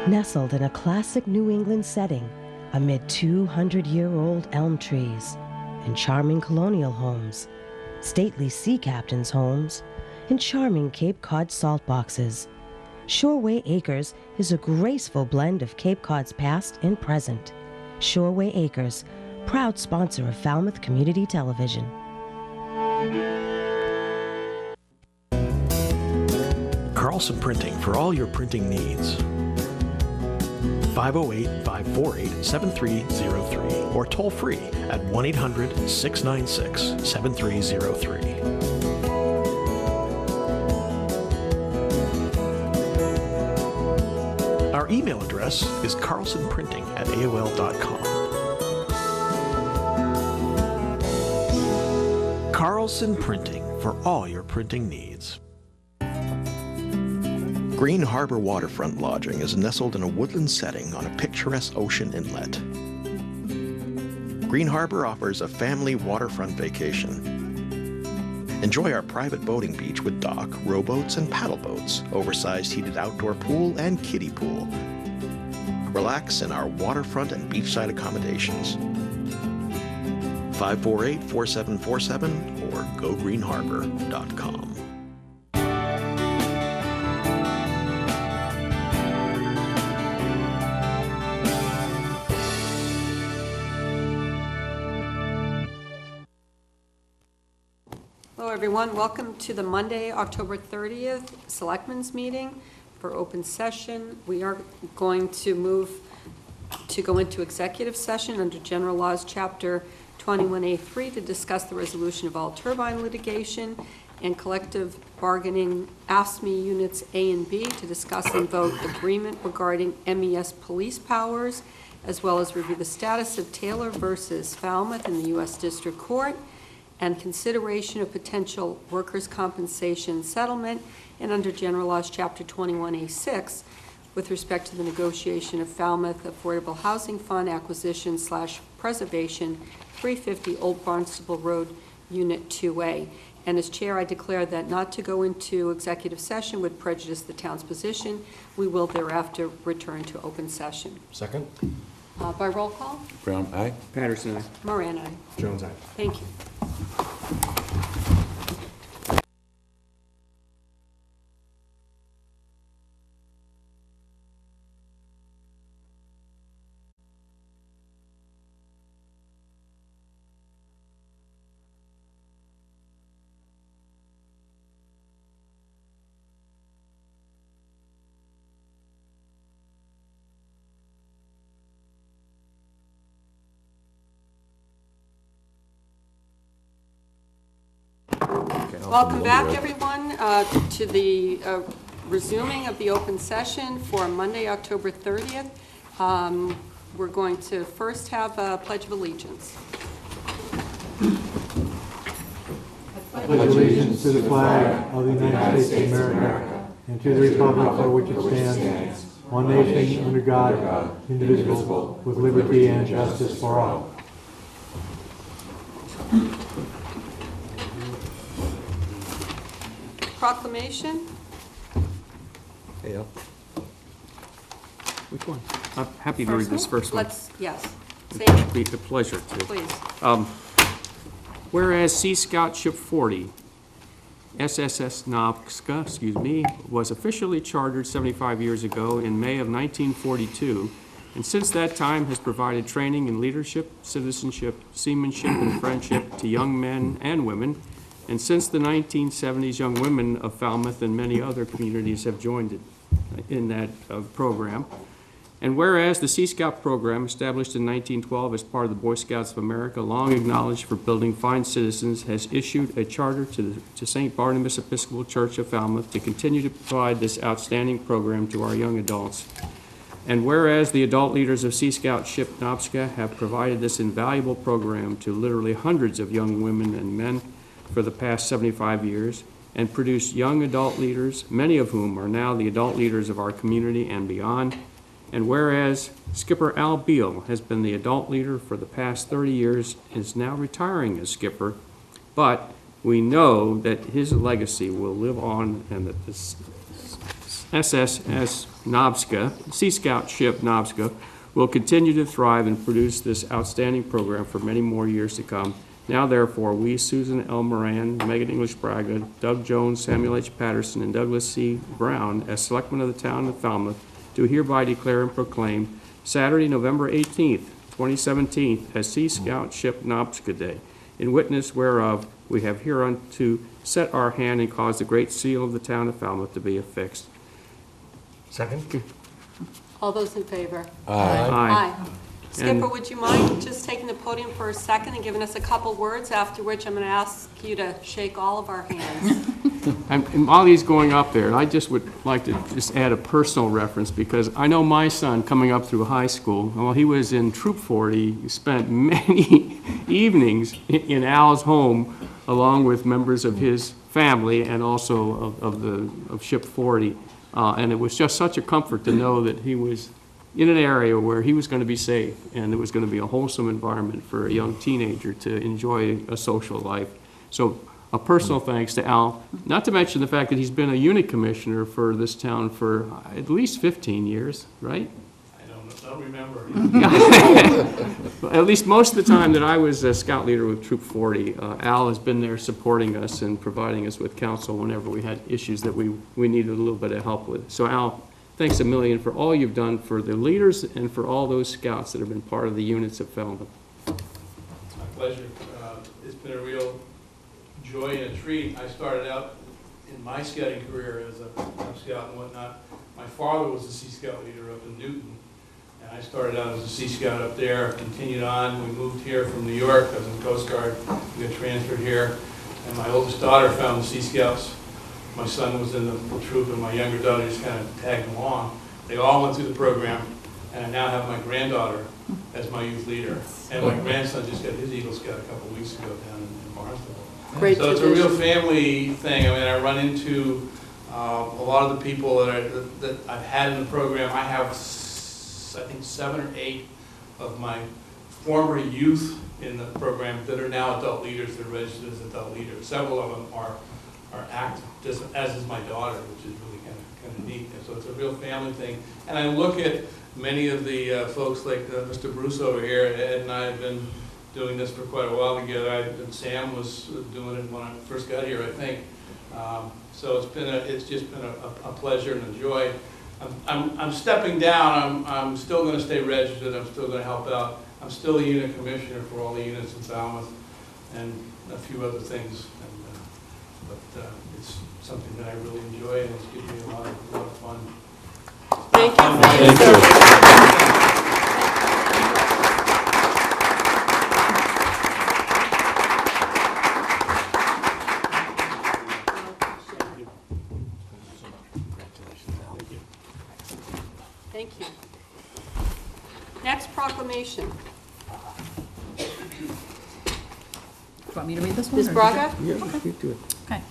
Nestled in a classic New England setting amid 200-year-old elm trees and charming colonial homes, stately sea captains' homes, and charming Cape Cod salt boxes, Shoreway Acres is a graceful blend of Cape Cod's past and present. Shoreway Acres, proud sponsor of Falmouth Community Television. Carlson Printing for all your printing needs. 508-548-7303 or toll free at 1-800-696-7303. Our email address is carlsonprinting@aol.com. Carlson Printing for all your printing needs. Green Harbor Waterfront Lodging is nestled in a woodland setting on a picturesque ocean inlet. Green Harbor offers a family waterfront vacation. Enjoy our private boating beach with dock, rowboats, and paddle boats, oversized heated outdoor pool, and kiddie pool. Relax in our waterfront and beachside accommodations. 548-4747 or gogreenharbor.com. Hello everyone, welcome to the Monday, October 30th Selectmen's meeting for open session. We are going to move to go into executive session under General Laws Chapter 21A3 to discuss the resolution of all turbine litigation and collective bargaining AFSCME Units A and B to discuss and vote agreement regarding MES police powers, as well as review the status of Taylor versus Falmouth in the U.S. District Court, and consideration of potential workers' compensation settlement, and under General Laws Chapter 21A6 with respect to the negotiation of Falmouth Affordable Housing Fund acquisition/preservation, 350 Old Barnstable Road, Unit 2A. And as chair, I declare that not to go into executive session would prejudice the town's position. We will thereafter return to open session. Second. By roll call? Brown, aye. Patterson, aye. Moran, aye. Jones, aye. Thank you. Welcome back, everyone, to the resuming of the open session for Monday, October 30th. We're going to first have a Pledge of Allegiance. I pledge allegiance to the flag of the United States of America and to the republic for which it stands, one nation under God, indivisible, with liberty and justice for all. Proclamation. Yeah. Which one? I'm happy to read this first one. Yes. It'd be a pleasure to. Please. Whereas Sea Scout Ship 40, SSS Nobska, was officially chartered 75 years ago in May of 1942, and since that time has provided training in leadership, citizenship, seamanship, and friendship to young men and women. And since the 1970s, young women of Falmouth and many other communities have joined in that program. And whereas the Sea Scout program, established in 1912 as part of the Boy Scouts of America, long acknowledged for building fine citizens, has issued a charter to St. Barnabas Episcopal Church of Falmouth to continue to provide this outstanding program to our young adults. And whereas the adult leaders of Sea Scout Ship Nobska have provided this invaluable program to literally hundreds of young women and men for the past 75 years, and produced young adult leaders, many of whom are now the adult leaders of our community and beyond. And whereas Skipper Al Beal has been the adult leader for the past 30 years, is now retiring as skipper, but we know that his legacy will live on and that this SSS Novska, Sea Scout ship Novska, will continue to thrive and produce this outstanding program for many more years to come. Now, therefore, we, Susan L. Moran, Megan English Braga, Doug Jones, Samuel H. Patterson, and Douglas C. Brown, as Selectmen of the Town of Falmouth, do hereby declare and proclaim Saturday, November 18th, 2017, as Sea Scout Ship Novska Day, in witness whereof we have hereunto set our hand and caused the great seal of the Town of Falmouth to be affixed. Second? All those in favor? Aye. Skipper, would you mind just taking the podium for a second and giving us a couple words, after which I'm going to ask you to shake all of our hands. And while he's going up there, I just would like to just add a personal reference, because I know my son coming up through high school, while he was in Troop 40, he spent many evenings in Al's home along with members of his family and also of Ship 40. And it was just such a comfort to know that he was in an area where he was going to be safe and it was going to be a wholesome environment for a young teenager to enjoy a social life. So a personal thanks to Al, not to mention the fact that he's been a unit commissioner for this town for at least 15 years, right? I don't remember. At least most of the time that I was a scout leader with Troop 40, Al has been there supporting us and providing us with counsel whenever we had issues that we needed a little bit of help with. So Al, thanks a million for all you've done for the leaders and for all those scouts that have been part of the units at Falmouth. It's my pleasure. It's been a real joy and a treat. I started out in my scouting career as a Cub Scout and whatnot. My father was a Sea Scout leader up in Newton, and I started out as a Sea Scout up there, continued on. We moved here from New York. I was in the Coast Guard. We got transferred here, and my oldest daughter found the Sea Scouts. My son was in the troop, and my younger daughter just kind of tagged along. They all went through the program, and I now have my granddaughter as my youth leader. And my grandson just got his Eagle Scout a couple of weeks ago down in Barnesville. Great So it's a tradition. real family thing. I mean, I run into a lot of the people that I've had in the program. I have, I think, 7 or 8 of my former youth in the program that are now adult leaders. They're registered as adult leaders. Several of them are active, just as is my daughter, which is really kind of neat. And so it's a real family thing. And I look at many of the folks like Mr. Bruce over here. Ed and I have been doing this for quite a while together. And Sam was doing it when I first got here, I think. So it's just been a pleasure and a joy. I'm stepping down. I'm still going to stay registered. I'm still going to help out. I'm still a unit commissioner for all the units in Falmouth and a few other things. But it's something that I really enjoy, and it's given me a lot of fun. Thank you. Thank you. Thank you. Next proclamation. Do you want me to read this one? Ms. or- Braga? Yeah, you do it. Okay.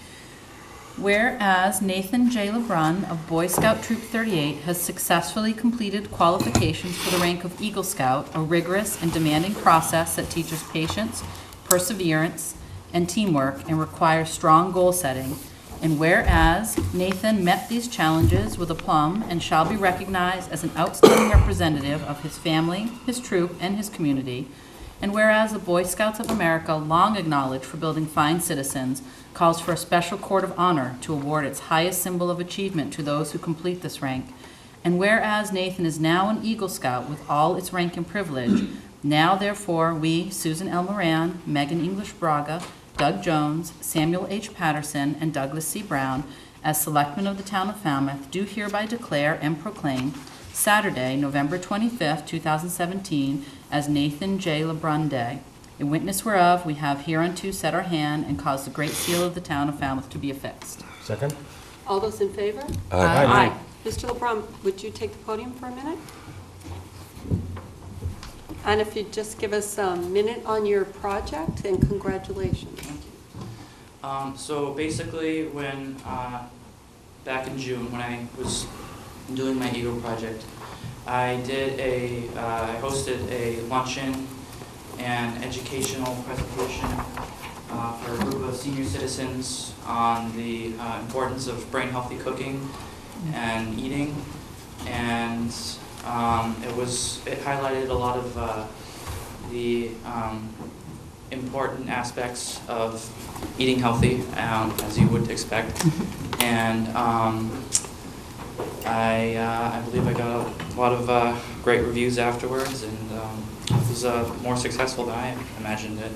Whereas Nathan J. LeBrun of Boy Scout Troop 38 has successfully completed qualifications for the rank of Eagle Scout, a rigorous and demanding process that teaches patience, perseverance, and teamwork and requires strong goal setting. And whereas Nathan met these challenges with aplomb and shall be recognized as an outstanding representative of his family, his troop, and his community. And whereas the Boy Scouts of America, long acknowledged for building fine citizens, calls for a special court of honor to award its highest symbol of achievement to those who complete this rank. And whereas Nathan is now an Eagle Scout with all its rank and privilege, now therefore we, Susan L. Moran, Megan English Braga, Doug Jones, Samuel H. Patterson, and Douglas C. Brown, as Selectmen of the Town of Falmouth, do hereby declare and proclaim Saturday, November 25th, 2017, as Nathan J. LeBrun Day. In witness whereof, we have hereunto set our hand and caused the great seal of the Town of Falmouth to be affixed. Second? All those in favor? Aye. Mr. LeBrun, would you take the podium for a minute? And if you'd just give us a minute on your project, and congratulations. So basically, when back in June, when I was doing my Eagle project, I hosted a luncheon and educational presentation for a group of senior citizens on the importance of brain healthy cooking and eating, and it highlighted a lot of the important aspects of eating healthy, as you would expect, and I believe I got a lot of great reviews afterwards, and it was more successful than I imagined it.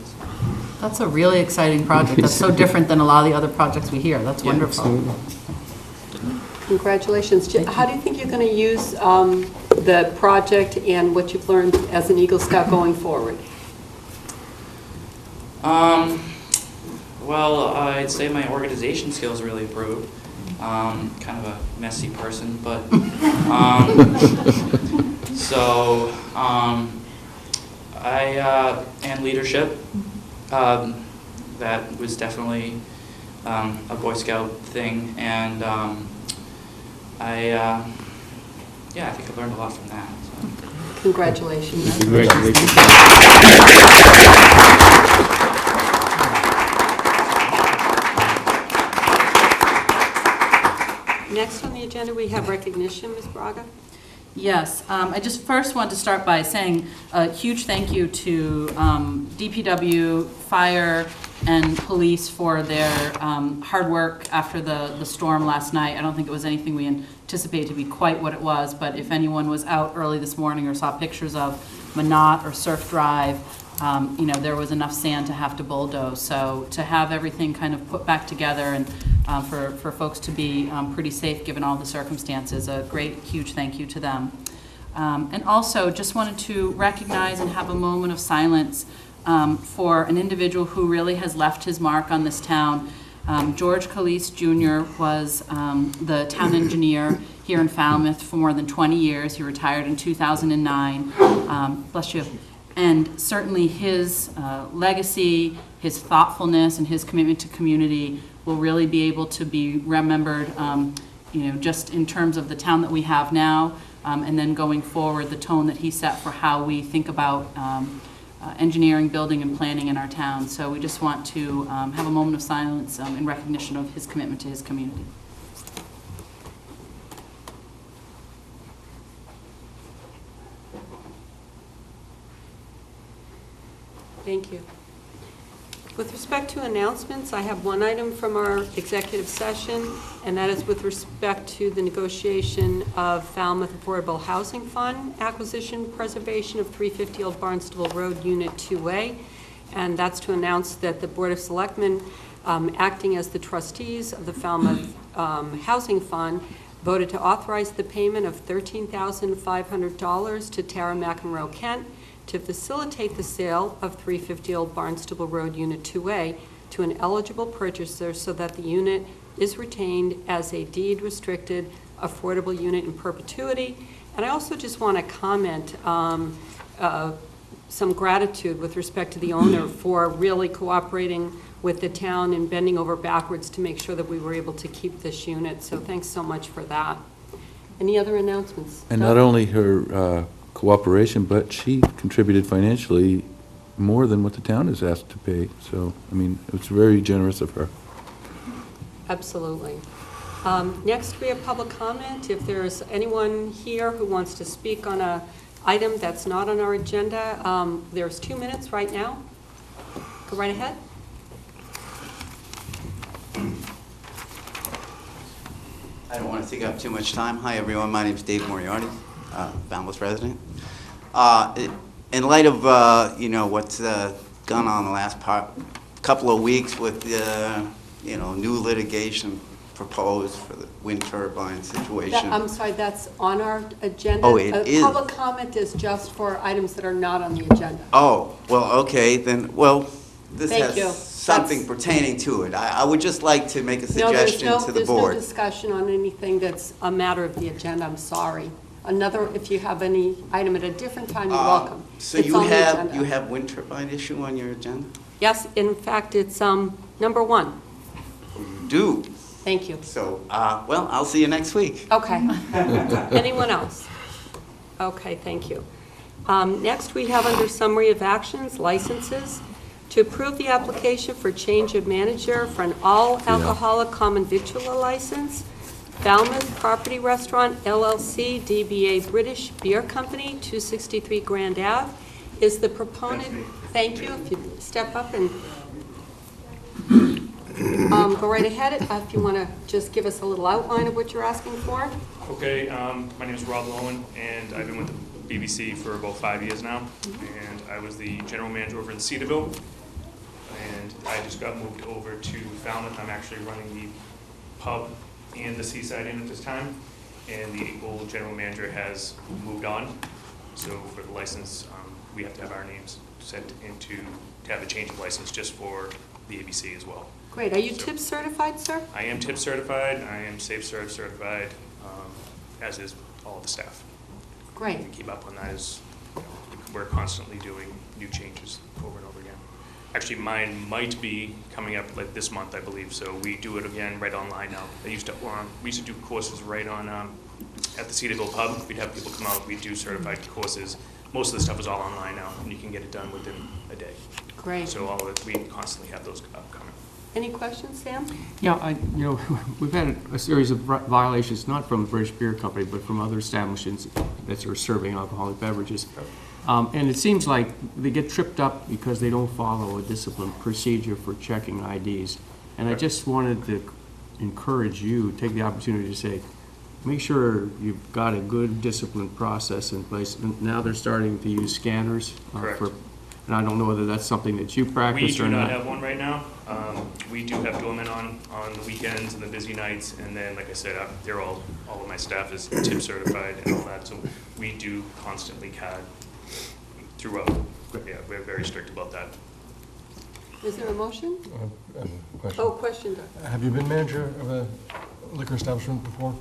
That's a really exciting project. That's so different than a lot of the other projects we hear. That's wonderful. Congratulations. How do you think you're going to use the project and what you've learned as an Eagle Scout going forward? Well, I'd say my organization skills really improved. Kind of a messy person, but and leadership. That was definitely a Boy Scout thing, and I think I learned a lot from that. So. Congratulations. Congratulations. Next on the agenda, we have recognition, Ms. Braga. Yes, I just first want to start by saying a huge thank you to DPW, fire, and police for their hard work after the storm last night. I don't think it was anything we anticipated to be quite what it was, but if anyone was out early this morning or saw pictures of Minot or Surf Drive, there was enough sand to have to bulldoze. So to have everything kind of put back together and for folks to be pretty safe given all the circumstances, a great, huge thank you to them. And also just wanted to recognize and have a moment of silence for an individual who really has left his mark on this town. George Calise Jr. was the town engineer here in Falmouth for more than 20 years. He retired in 2009. Bless you. And certainly his legacy, his thoughtfulness, and his commitment to community will really be able to be remembered, just in terms of the town that we have now, and then going forward, the tone that he set for how we think about engineering, building, and planning in our town. So we just want to have a moment of silence in recognition of his commitment to his community. Thank you. With respect to announcements, I have one item from our executive session, and that is with respect to the negotiation of Falmouth Affordable Housing Fund acquisition preservation of 350 Old Barnstable Road, Unit 2A. And that's to announce that the Board of Selectmen, acting as the trustees of the Falmouth Housing Fund, voted to authorize the payment of $13,500 to Tara McEnroe Kent to facilitate the sale of 350 Old Barnstable Road, Unit 2A, to an eligible purchaser so that the unit is retained as a deed-restricted affordable unit in perpetuity. And I also just want to comment some gratitude with respect to the owner for really cooperating with the town and bending over backwards to make sure that we were able to keep this unit. So thanks so much for that. Any other announcements? And not only her cooperation, but she contributed financially more than what the town is asked to pay. So, I mean, it's very generous of her. Absolutely. Next, we have public comment. If there's anyone here who wants to speak on an item that's not on our agenda, there's 2 minutes right now. Go right ahead. I don't want to take up too much time. Hi, everyone. My name is Dave Moriarty, Falmouth resident. In light of what's gone on the last couple of weeks with the new litigation proposed for the wind turbine situation. I'm sorry, that's on our agenda? Oh, it is? Public comment is just for items that are not on the agenda. Oh, well, okay, then, well, this Thank you. has something pertaining to it. I would just like to make a suggestion to the board. There's no discussion on anything that's a matter of the agenda, I'm sorry. If you have any item at a different time, you're welcome. So it's you on the agenda. you have wind turbine issue on your agenda? Yes, in fact, it's number 1. You do? Thank you. So, well, I'll see you next week. Okay. Anyone else? Okay, thank you. Next, we have under summary of actions, licenses, to approve the application for change of manager for an all-alcoholic common victualler license Falmouth Property Restaurant LLC, DBA British Beer Company, 263 Grand Ave. Is the proponent, thank you, if you step up and go right ahead, if you want to just give us a little outline of what you're asking for. Okay, my name is Rob Lowen, and I've been with the BBC for about 5 years now, and I was the general manager over in Cedarville, and I just got moved over to Falmouth. I'm actually running the pub and the Seaside Inn at this time, and the old general manager has moved on, so for the license, we have to have our names sent into, to have a change of license just for the ABC as well. Great. Are you TIP certified, sir? I am TIP certified, I am SafeServe certified, as is all of the staff. Great. And keep up on that as, you know, we're constantly doing new changes over and over again. Actually, mine might be coming up like this month, I believe, so we do it again right online now. We used to do courses right on, at the Cedarville Pub. We'd have people come out, we'd do certified courses. Most of the stuff is all online now, and you can get it done within a day. Great. So all of it, we constantly have those upcoming. Any questions, Sam? Yeah, we've had a series of violations, not from the British Beer Company, but from other establishments that are serving alcoholic beverages. And it seems like they get tripped up because they don't follow a disciplined procedure for checking IDs. And I just wanted to encourage you, take the opportunity to say, make sure you've got a good disciplined process in place. And now they're starting to use scanners. Correct. And I don't know whether that's something that you practice or not. We do not have one right now. We do have doormen on the weekends and the busy nights, and then, like I said, all of my staff is TIP certified and all that, so we do constantly CAD throughout. Yeah, we're very strict about that. Is there a motion? Question. Oh, question, Doug. Have you been manager of a liquor establishment before?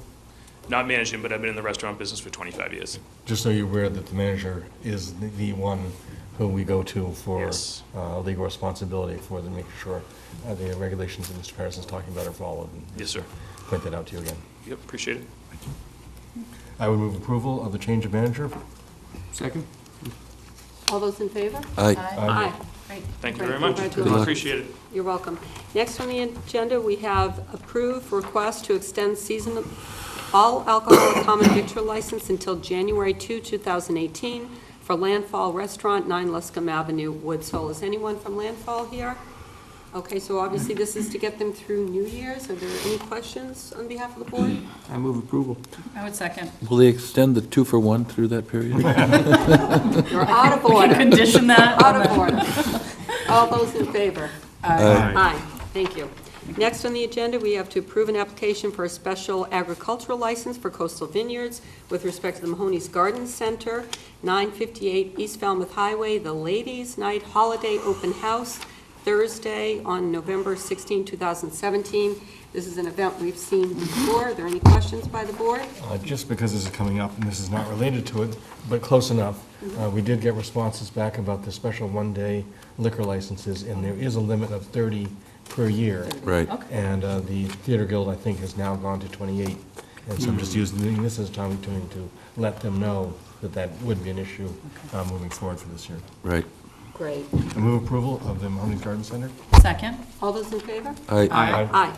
Not managing, but I've been in the restaurant business for 25 years. Just so you're aware that the manager is the one who we go to for Yes. legal responsibility for the making sure the regulations that Mr. Patterson's talking about are followed. And Yes, sir. point that out to you again. Yep, appreciate it. I would move approval of the change of manager. Second? All those in favor? Aye. Aye. Great. Thank you Great, very much. congratulations. Appreciate it. You're welcome. Next on the agenda, we have approved request to extend seasonal all alcoholic common victual license until January 2, 2018 for Landfall Restaurant, 9 Luscombe Avenue, Woods Hole. Is anyone from Landfall here? Okay, so obviously this is to get them through New Year's. Are there any questions on behalf of the board? I move approval. I would second. Will they extend the 2-for-1 through that period? You're out of order. Condition that. Out of order. All those in favor? Aye. Aye, thank you. Next on the agenda, we have to approve an application for a special agricultural license for Coastal Vineyards with respect to the Mahoney's Garden Center, 958 East Falmouth Highway, the Ladies' Night Holiday Open House, Thursday on November 16, 2017. This is an event we've seen before. Are there any questions by the board? Just because this is coming up, and this is not related to it, but close enough, we did get responses back about the special one-day liquor licenses, and there is a limit of 30 per year. Right. And the Theater Guild, I think, has now gone to 28. And so I'm just using this as an opportunity to let them know that that would be an issue moving forward for this year. Right. Great. I move approval of the Mahoney's Garden Center. Second. All those in favor? Aye. Aye.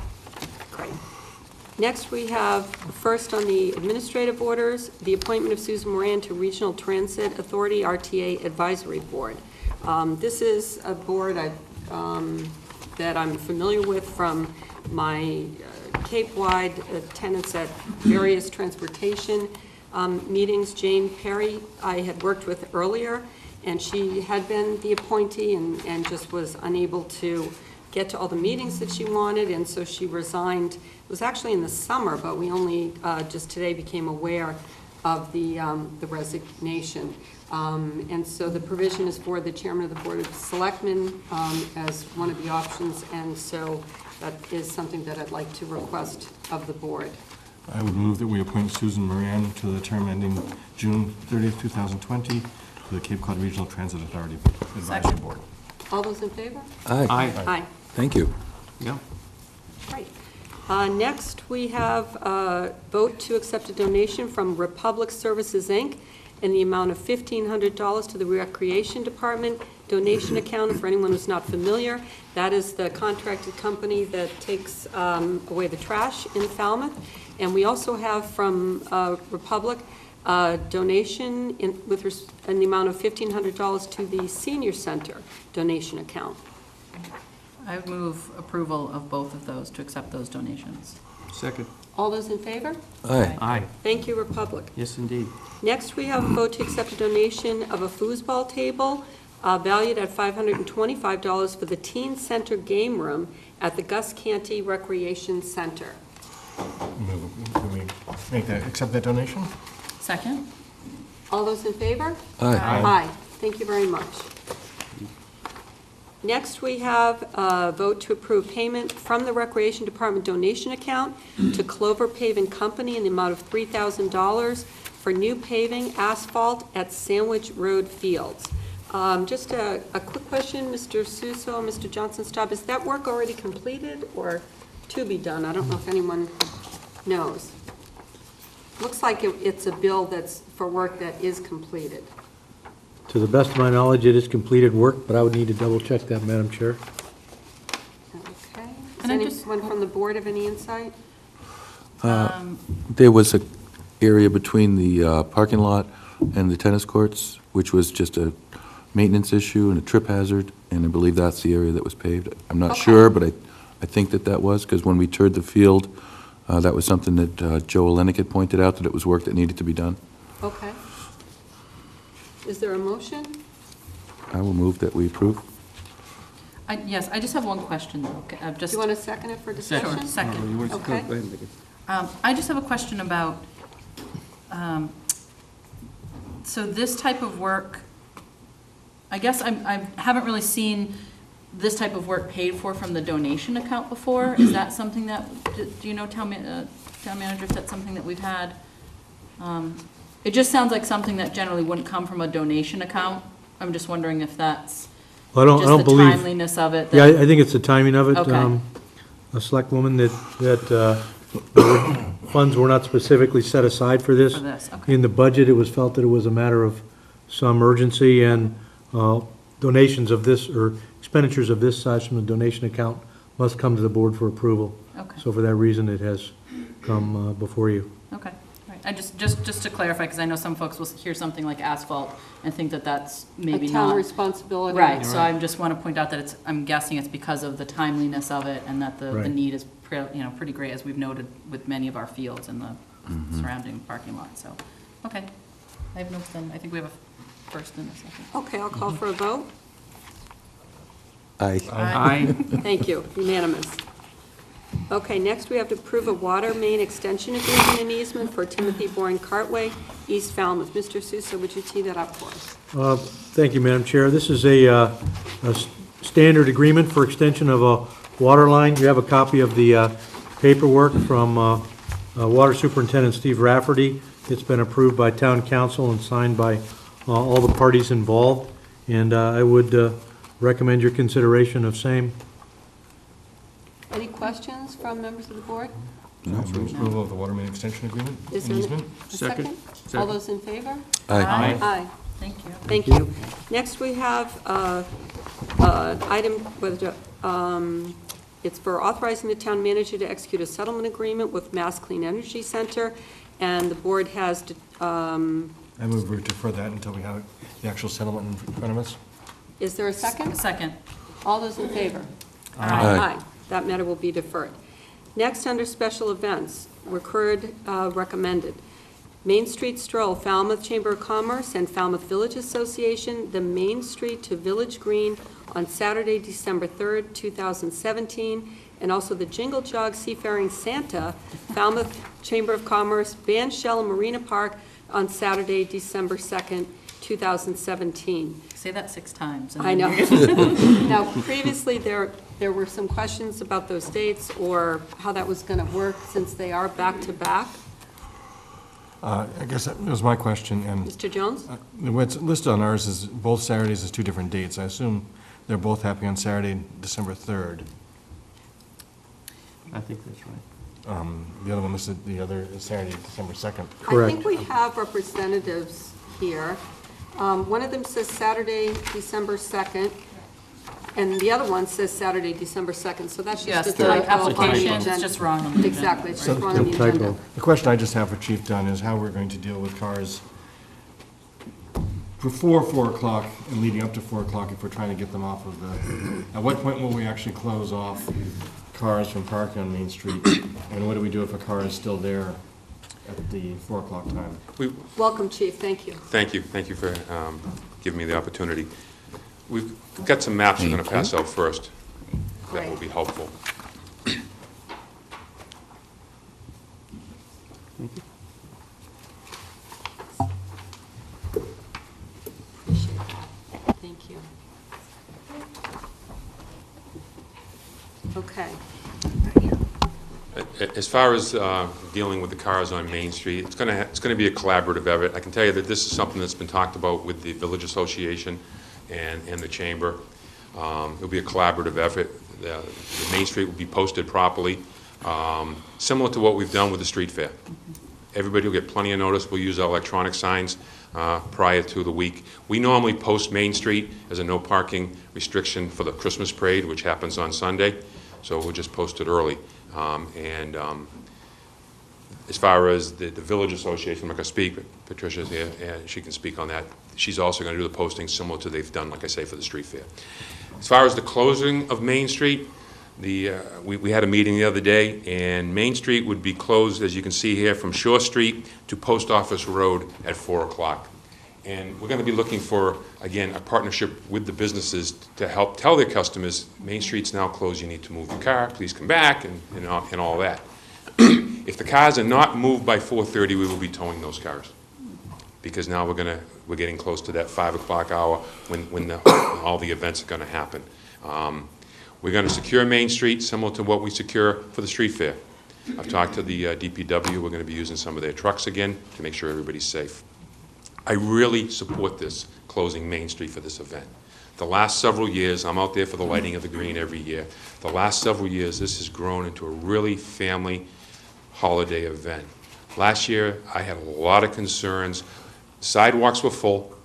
Great. Next, we have first on the administrative orders, the appointment of Susan Moran to Regional Transit Authority RTA Advisory Board. This is a board that I'm familiar with from my Cape-wide attendance at various transportation meetings. Jane Perry I had worked with earlier, and she had been the appointee and just was unable to get to all the meetings that she wanted, and so she resigned. It was actually in the summer, but we only just today became aware of the resignation. And so the provision is for the chairman of the Board of Selectmen as one of the options, and so that is something that I'd like to request of the board. I would move that we appoint Susan Moran to the term ending June 30th, 2020, to the Cape Cod Regional Transit Authority Advisory Board. All those in favor? Aye. Aye. Thank you. Yeah. Right. Next, we have a vote to accept a donation from Republic Services, Inc. in the amount of $1,500 to the Recreation Department donation account. For anyone who's not familiar, that is the contracted company that takes away the trash in Falmouth. And we also have from Republic a donation in the amount of $1,500 to the Senior Center donation account. I would move approval of both of those, to accept those donations. Second. All those in favor? Aye. Aye. Thank you, Republic. Yes, indeed. Next, we have a vote to accept a donation of a foosball table valued at $525 for the Teen Center Game Room at the Gus Canty Recreation Center. Can we make that, accept that donation? Second? All those in favor? Aye. Aye. Thank you very much. Next, we have a vote to approve payment from the Recreation Department donation account to Clover Paving Company in the amount of $3,000 for new paving asphalt at Sandwich Road Fields. Just a quick question, Mr. Suso, Mr. Johnson-Staub, is that work already completed or to be done? I don't know if anyone knows. Looks like it's a bill that's for work that is completed. To the best of my knowledge, it is completed work, but I would need to double check that, Madam Chair. Okay. Does And I just- anyone from the board have any insight? There was a area between the parking lot and the tennis courts, which was just a maintenance issue and a trip hazard, and I believe that's the area that was paved. I'm not Okay. sure, but I think that was, because when we toured the field, that was something that Joe Olenek had pointed out, that it was work that needed to be done. Okay. Is there a motion? I will move that we approve. Yes, I just have one question, though. Do you want to second it for discussion? Sure, second. Okay. I just have a question about, so this type of work, I guess I haven't really seen this type of work paid for from the donation account before. Is that something that, do you know, town manager, if that's something that we've had? It just sounds like something that generally wouldn't come from a donation account. I'm just wondering if that's I don't just the believe. timeliness of it. Yeah, I think it's the timing of it. Okay. A select woman that funds were not specifically set aside for this. For this, okay. In the budget, it was felt that it was a matter of some urgency, and donations of this, or expenditures of this size from the donation account must come to the board for approval. Okay. So for that reason, it has come before you. Okay, right. I just to clarify, because I know some folks will hear something like asphalt and think that that's maybe A town not. responsibility. Right, so I just want to point out that I'm guessing it's because of the timeliness of it, and that the Right. need is pretty great, as we've noted with many of our fields and the surrounding parking lot, so, okay. I have no, then, I think we have a first and a second. Okay, I'll call for a vote. Aye. Aye. Thank you, unanimous. Okay, next we have to approve a water main extension agreement and easement for Timothy Boring Cartway, East Falmouth. Mr. Sousa, would you tee that up for us? Thank you, Madam Chair. This is a standard agreement for extension of a water line. You have a copy of the paperwork from Water Superintendent Steve Rafferty. It's been approved by Town Council and signed by all the parties involved, and I would recommend your consideration of same. Any questions from members of the board? Approval of the water main extension agreement, Is and there easement? a second? All those in favor? Aye. Aye. Thank you. Thank you. Next, we have item, it's for authorizing the town manager to execute a settlement agreement with Mass Clean Energy Center, and the board has, I move we defer that until we have the actual settlement in front of us. is there a second? Second. All those in favor? Aye. That matter will be deferred. Next, under special events, recurred, recommended. Main Street Stroll, Falmouth Chamber of Commerce and Falmouth Village Association, the Main Street to Village Green on Saturday, December 3rd, 2017, and also the Jingle Jog Seafaring Santa, Falmouth Chamber of Commerce, Band Shell Marina Park on Saturday, December 2nd, 2017. Say that 6 times. and I then know. you're- Now, previously, there were some questions about those dates or how that was going to work since they are back-to-back. I guess that was my question, and Mr. Jones? what's listed on ours is both Saturdays is 2 different dates. I assume they're both happening on Saturday, December 3rd. I think that's right. The other one listed, the other is Saturday, December 2nd. I think we have representatives here. One of them says Saturday, December 2nd, And the other one says Saturday, December 2nd, so that's Yes, just a the typo on the application is agenda. just wrong on the agenda. Exactly, it's So- just wrong on the Typo. agenda. The question I just have for Chief Dunn is how we're going to deal with cars before 4 o'clock and leading up to 4 o'clock if we're trying to get them off of the, at what point will we actually close off cars from parking on Main Street? And what do we do if a car is still there at the 4 o'clock time? Welcome, Chief, thank you. Thank you for giving me the opportunity. We've got some maps we're going to pass out first. That will be helpful. Thank you. Okay. As far as dealing with the cars on Main Street, it's going to be a collaborative effort. I can tell you that this is something that's been talked about with the Village Association and the Chamber. It'll be a collaborative effort. The Main Street will be posted properly, similar to what we've done with the street fair. Everybody will get plenty of notice. We'll use our electronic signs prior to the week. We normally post Main Street as a no parking restriction for the Christmas parade, which happens on Sunday, so we'll just post it early. As far as the Village Association, I'm not going to speak, but Patricia's here, and she can speak on that. She's also going to do the posting similar to they've done, like I say, for the street fair. As far as the closing of Main Street, we had a meeting the other day, and Main Street would be closed, as you can see here, from Shore Street to Post Office Road at 4 o'clock. And we're going to be looking for, again, a partnership with the businesses to help tell their customers, Main Street's now closed, you need to move your car, please come back, and all that. If the cars are not moved by 4:30, we will be towing those cars. Because now we're getting close to that 5 o'clock hour when all the events are going to happen. We're going to secure Main Street similar to what we secure for the street fair. I've talked to the DPW. We're going to be using some of their trucks again to make sure everybody's safe. I really support this, closing Main Street for this event. The last several years, I'm out there for the lighting of the green every year. The last several years, this has grown into a really family holiday event. Last year, I had a lot of concerns. Sidewalks were full.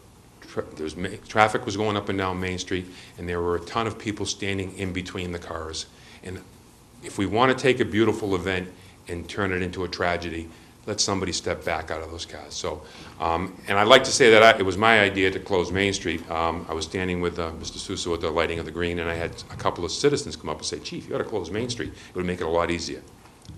Traffic was going up and down Main Street, and there were a ton of people standing in between the cars. And if we want to take a beautiful event and turn it into a tragedy, let somebody step back out of those cars. So, and I'd like to say that it was my idea to close Main Street. I was standing with Mr. Sousa at the lighting of the green, and I had a couple of citizens come up and say, Chief, you ought to close Main Street. It would make it a lot easier.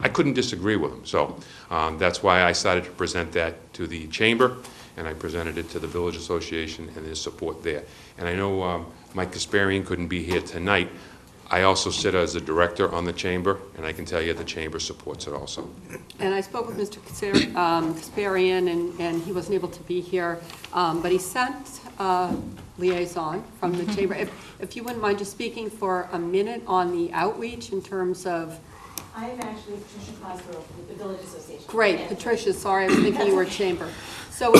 I couldn't disagree with them. So that's why I decided to present that to the Chamber, and I presented it to the Village Association, and there's support there. And I know Mike Kasparian couldn't be here tonight. I also sit as a director on the Chamber, and I can tell you the Chamber supports it also. And I spoke with Mr. Kasparian, and he wasn't able to be here, but he sent a liaison from the Chamber. If you wouldn't mind just speaking for a minute on the outreach in terms of... I am actually Patricia Cosgrove with the Village Association. Great, Patricia, sorry, I was thinking you were Chamber. So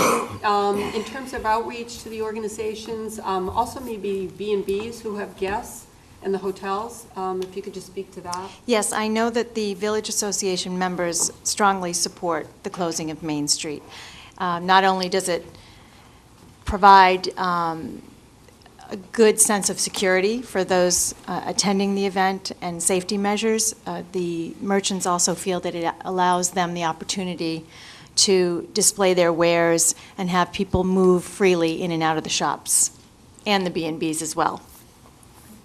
in terms of outreach to the organizations, also maybe B&Bs who have guests, and the hotels, if you could just speak to that. Yes, I know that the Village Association members strongly support the closing of Main Street. Not only does it provide a good sense of security for those attending the event and safety measures, the merchants also feel that it allows them the opportunity to display their wares and have people move freely in and out of the shops, and the B&Bs as well.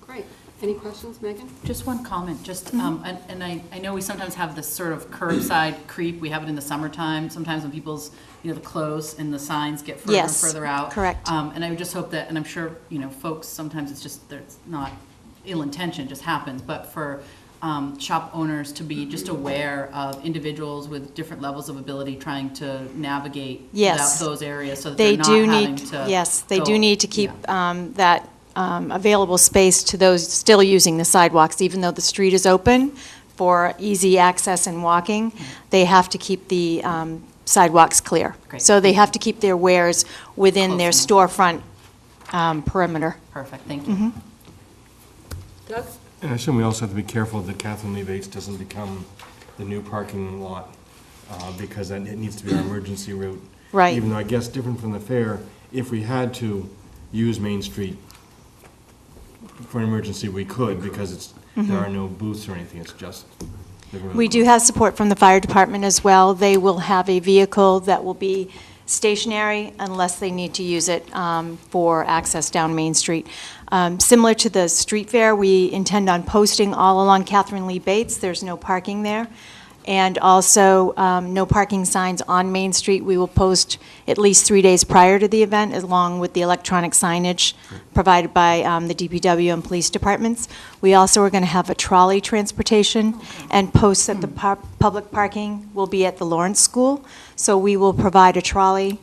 Great. Any questions, Megan? Just one comment, and I know we sometimes have this sort of curbside creep. We have it in the summertime, sometimes when people's, the clothes and the signs get further and further out. Correct. And I would just hope that, and I'm sure, folks, sometimes it's not ill intention, it just happens, but for shop owners to be just aware of individuals with different levels of ability trying to navigate those areas so that they're not having to Yes, they do need to keep that available space to those still using the sidewalks, even though the street is open for easy access and walking. They have to keep the sidewalks clear. Great. So they have to keep their wares within their storefront perimeter. Perfect, thank you. Doug? And I assume we also have to be careful that Catherine Lee Bates doesn't become the new parking lot, because it needs to be our emergency route. Right. Even though I guess different from the fair, if we had to use Main Street for an emergency, we could, because it's, there are no booths or anything, it's just. We do have support from the fire department as well. They will have a vehicle that will be stationary unless they need to use it for access down Main Street. Similar to the street fair, we intend on posting all along Catherine Lee Bates. There's no parking there. And also, no parking signs on Main Street. We will post at least 3 days prior to the event, along with the electronic signage provided by the DPW and police departments. We also are going to have a trolley transportation, and posts that the public parking will be at the Lawrence School. So we will provide a trolley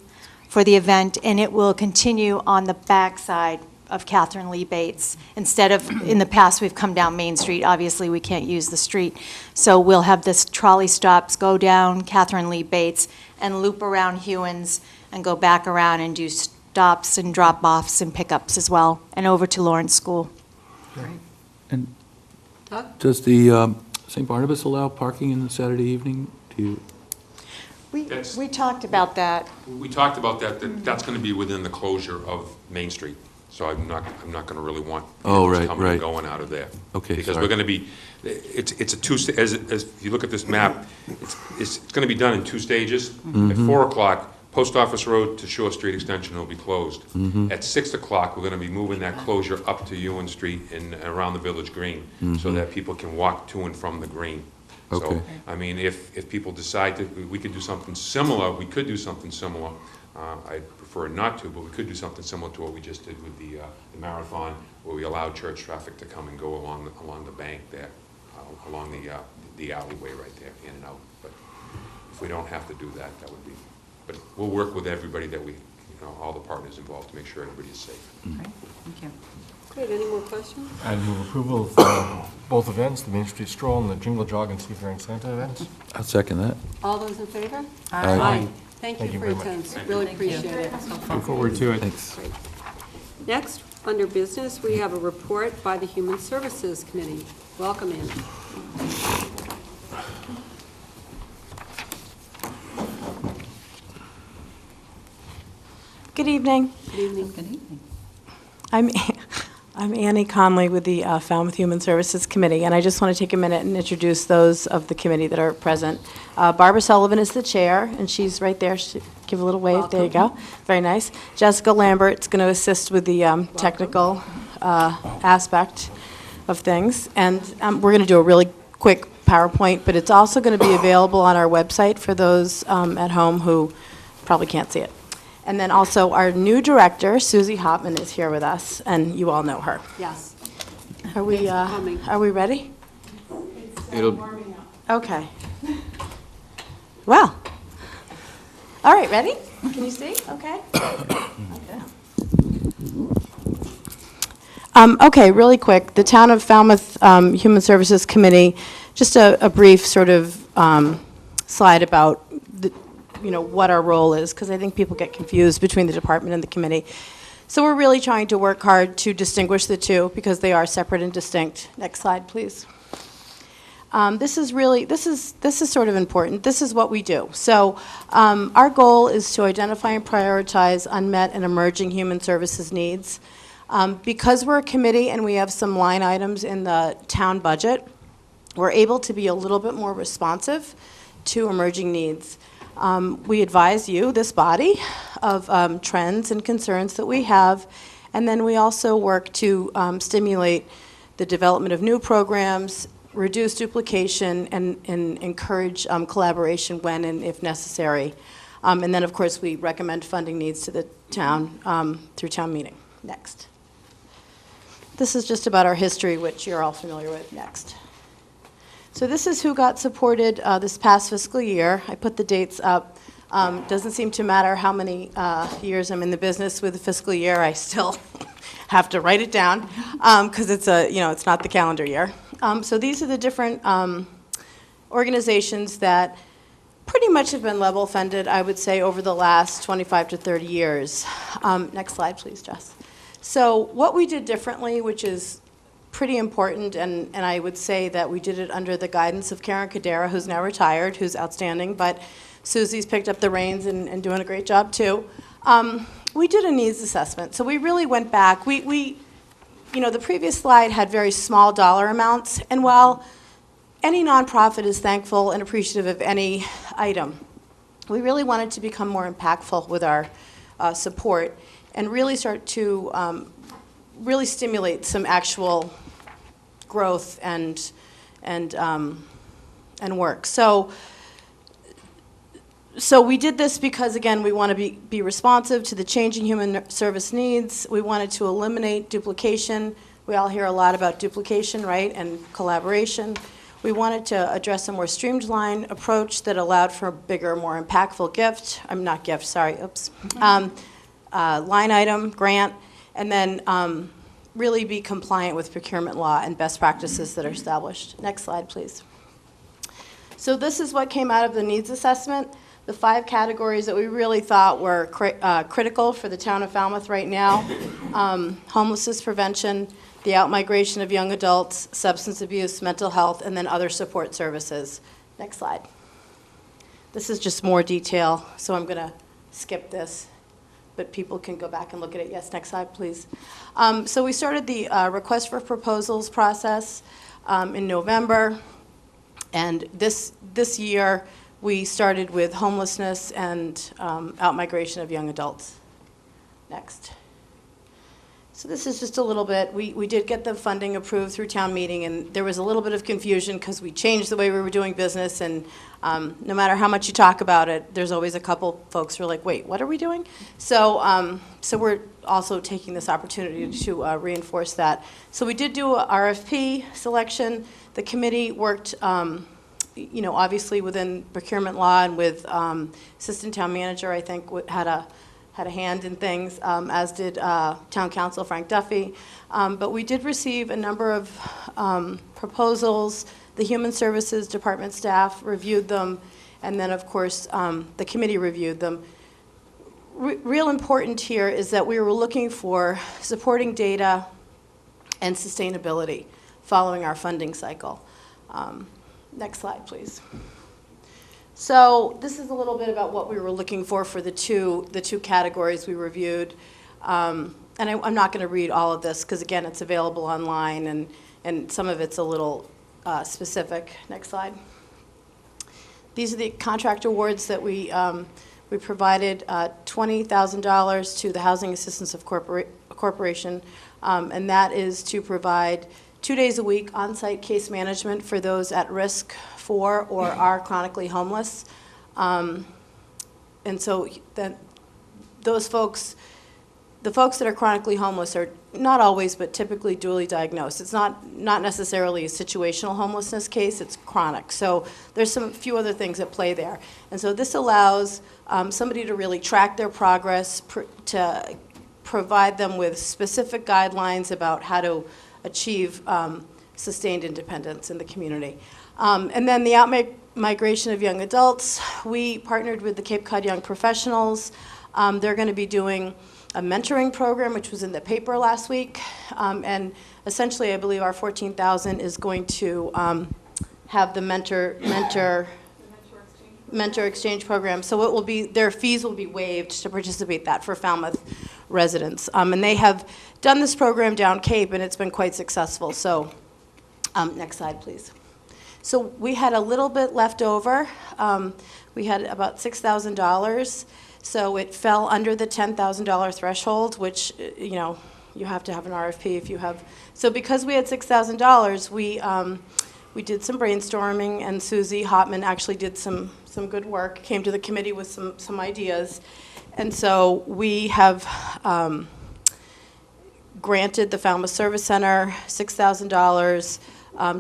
for the event, and it will continue on the backside of Catherine Lee Bates. Instead of, in the past, we've come down Main Street. Obviously, we can't use the street. So we'll have this trolley stops go down Catherine Lee Bates and loop around Hewins and go back around and do stops and drop-offs and pickups as well, and over to Lawrence School. And Doug? does the St. Barnabas allow parking in the Saturday evening? Do you? We talked about that. We talked about that, that's going to be within the closure of Main Street. So I'm not going to really want right, coming and going out of there. Okay, Because sorry. we're going to be, it's a as if you look at this map, it's going to be done in 2 stages. At 4 o'clock, Post Office Road to Shore Street Extension will be closed. At 6 o'clock, we're going to be moving that closure up to Ewan Street and around the Village Green, so that people can walk to and from the green. Okay. So, I mean, if people decide that we could do something similar, we could do something similar. I'd prefer not to, but we could do something similar to what we just did with the marathon, where we allowed church traffic to come and go along the bank there, along the alleyway right there, in and out. But if we don't have to do that, that would be. But we'll work with everybody that all the partners involved to make sure everybody is safe. Great, thank you. Great, any more questions? I'd move approval of both events, the Main Street Stroll and the Jingle Jog and Seafaring Santa events. I'll second that. All those in favor? Aye. Thank Thank you you for your very much. attendance, really Thank you. appreciate it. Look forward to it. Thanks. Great. Next, under business, we have a report by the Human Services Committee. Welcome in. Good evening. Good evening. Good evening. I'm Annie Conley with the Falmouth Human Services Committee, and I just want to take a minute and introduce those of the committee that are present. Barbara Sullivan is the chair, and she's right there. Give a little wave. Welcome. There you go. Very nice. Jessica Lambert is going to assist with the technical aspect of things. And we're going to do a really quick PowerPoint, but it's also going to be available on our website for those at home who probably can't see it. And then also our new director, Susie Hopman, is here with us, and you all know her. Yes. Are we coming. are we ready? It'll. Okay. Well. All right, ready? Can you see? Okay. Okay, really quick. The Town of Falmouth Human Services Committee, just a brief sort of slide about what our role is, because I think people get confused between the department and the committee. So we're really trying to work hard to distinguish the two, because they are separate and distinct. Next slide, please. This is sort of important. This is what we do. So our goal is to identify and prioritize unmet and emerging human services needs. Because we're a committee and we have some line items in the town budget, we're able to be a little bit more responsive to emerging needs. We advise you, this body, of trends and concerns that we have, and then we also work to stimulate the development of new programs, reduce duplication, and encourage collaboration when and if necessary. And then, of course, we recommend funding needs to the town through town meeting. Next. This is just about our history, which you're all familiar with. Next. So this is who got supported this past fiscal year. I put the dates up. Doesn't seem to matter how many years I'm in the business with the fiscal year. I still have to write it down because it's it's not the calendar year. So these are the different organizations that pretty much have been level funded, I would say, over the last 25 to 30 years. Next slide, please, Jess. So what we did differently, which is pretty important, and I would say that we did it under the guidance of Karen Cadera, who's now retired, who's outstanding, but Susie's picked up the reins and doing a great job too. We did a needs assessment. So we really went back. We the previous slide had very small dollar amounts, and while any nonprofit is thankful and appreciative of any item, we really wanted to become more impactful with our support and really start to really stimulate some actual growth and work. So we did this because, again, we want to be responsive to the changing human service needs. We wanted to eliminate duplication. We all hear a lot about duplication, right, and collaboration. We wanted to address a more streamlined approach that allowed for a bigger, more impactful line item, grant, and then really be compliant with procurement law and best practices that are established. Next slide, please. So this is what came out of the needs assessment. The 5 categories that we really thought were critical for the town of Falmouth right now: homelessness prevention, the outmigration of young adults, substance abuse, mental health, and then other support services. Next slide. This is just more detail, so I'm going to skip this, but people can go back and look at it. Yes, next slide, please. So we started the request for proposals process in November, and this year we started with homelessness and outmigration of young adults. Next. So this is just a little bit, we did get the funding approved through town meeting, and there was a little bit of confusion because we changed the way we were doing business, and no matter how much you talk about it, there's always a couple folks who are like, wait, what are we doing? So, so we're also taking this opportunity to reinforce that. So we did do a RFP selection. The committee worked, obviously within procurement law and with assistant town manager, I think, had a hand in things, as did town council Frank Duffy. But we did receive a number of proposals. The Human Services Department staff reviewed them, and then, of course, the committee reviewed them. Real important here is that we were looking for supporting data and sustainability following our funding cycle. Next slide, please. So this is a little bit about what we were looking for the two categories we reviewed. And I'm not going to read all of this because, again, it's available online, and some of it's a little specific. Next slide. These are the contract awards that we provided $20,000 to the Housing Assistance of Corporation, and that is to provide 2 days a week on-site case management for those at risk for or are chronically homeless. And so those folks, the folks that are chronically homeless are not always, but typically dually diagnosed. It's not necessarily a situational homelessness case, it's chronic. So there's few other things at play there. And so this allows somebody to really track their progress, to provide them with specific guidelines about how to achieve sustained independence in the community. And then the outmigration of young adults, we partnered with the Cape Cod Young Professionals. They're going to be doing a mentoring program, which was in the paper last week. And essentially, I believe our $14,000 is going to have the mentor exchange program. So it will be, their fees will be waived to participate that for Falmouth residents. And they have done this program down Cape, and it's been quite successful. So next slide, please. So we had a little bit left over. We had about $6,000. So it fell under the $10,000 threshold, which, you have to have an RFP if you have. So because we had $6,000, we did some brainstorming, and Susie Hopman actually did some good work, came to the committee with some ideas. And so we have granted the Falmouth Service Center $6,000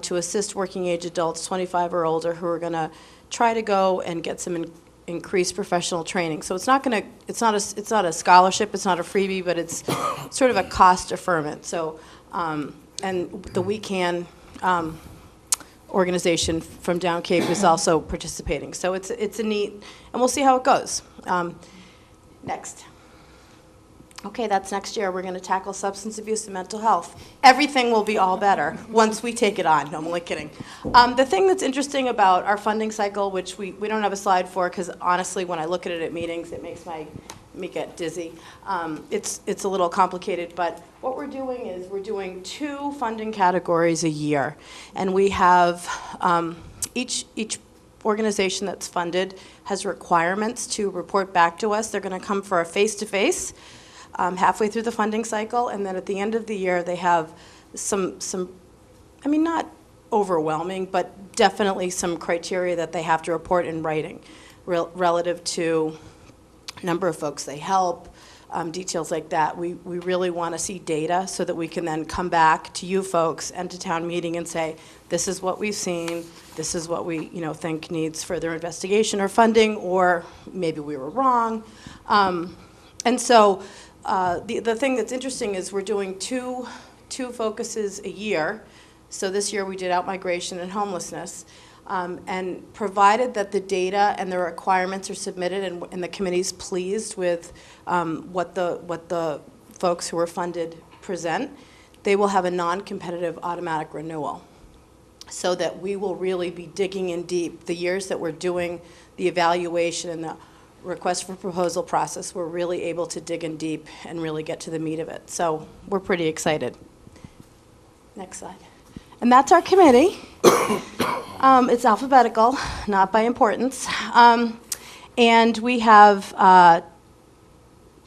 to assist working age adults 25 or older who are going to try to go and get some increased professional training. So it's not a scholarship, it's not a freebie, but it's sort of a cost deferment. So and the We Can organization from Down Cape is also participating. So it's a neat, and we'll see how it goes. Next. Okay, that's next year. We're going to tackle substance abuse and mental health. Everything will be all better once we take it on. No, I'm only kidding. The thing that's interesting about our funding cycle, which we don't have a slide for, because honestly, when I look at it at meetings, it makes me get dizzy. It's a little complicated, but what we're doing is we're doing 2 funding categories a year. And we have each organization that's funded has requirements to report back to us. They're going to come for a face-to-face halfway through the funding cycle, and then at the end of the year, they have some I mean, not overwhelming, but definitely some criteria that they have to report in writing relative to number of folks they help, details like that. We really want to see data so that we can then come back to you folks and to town meeting and say, this is what we've seen, this is what we think needs further investigation or funding, or maybe we were wrong. And so the thing that's interesting is we're doing two focuses a year. So this year we did out-migration and homelessness. And provided that the data and the requirements are submitted and the committee's pleased with what the folks who are funded present, they will have a non-competitive automatic renewal. So that we will really be digging in deep. The years that we're doing the evaluation and the request for proposal process, we're really able to dig in deep and really get to the meat of it. So we're pretty excited. Next slide. And that's our committee. It's alphabetical, not by importance. And we have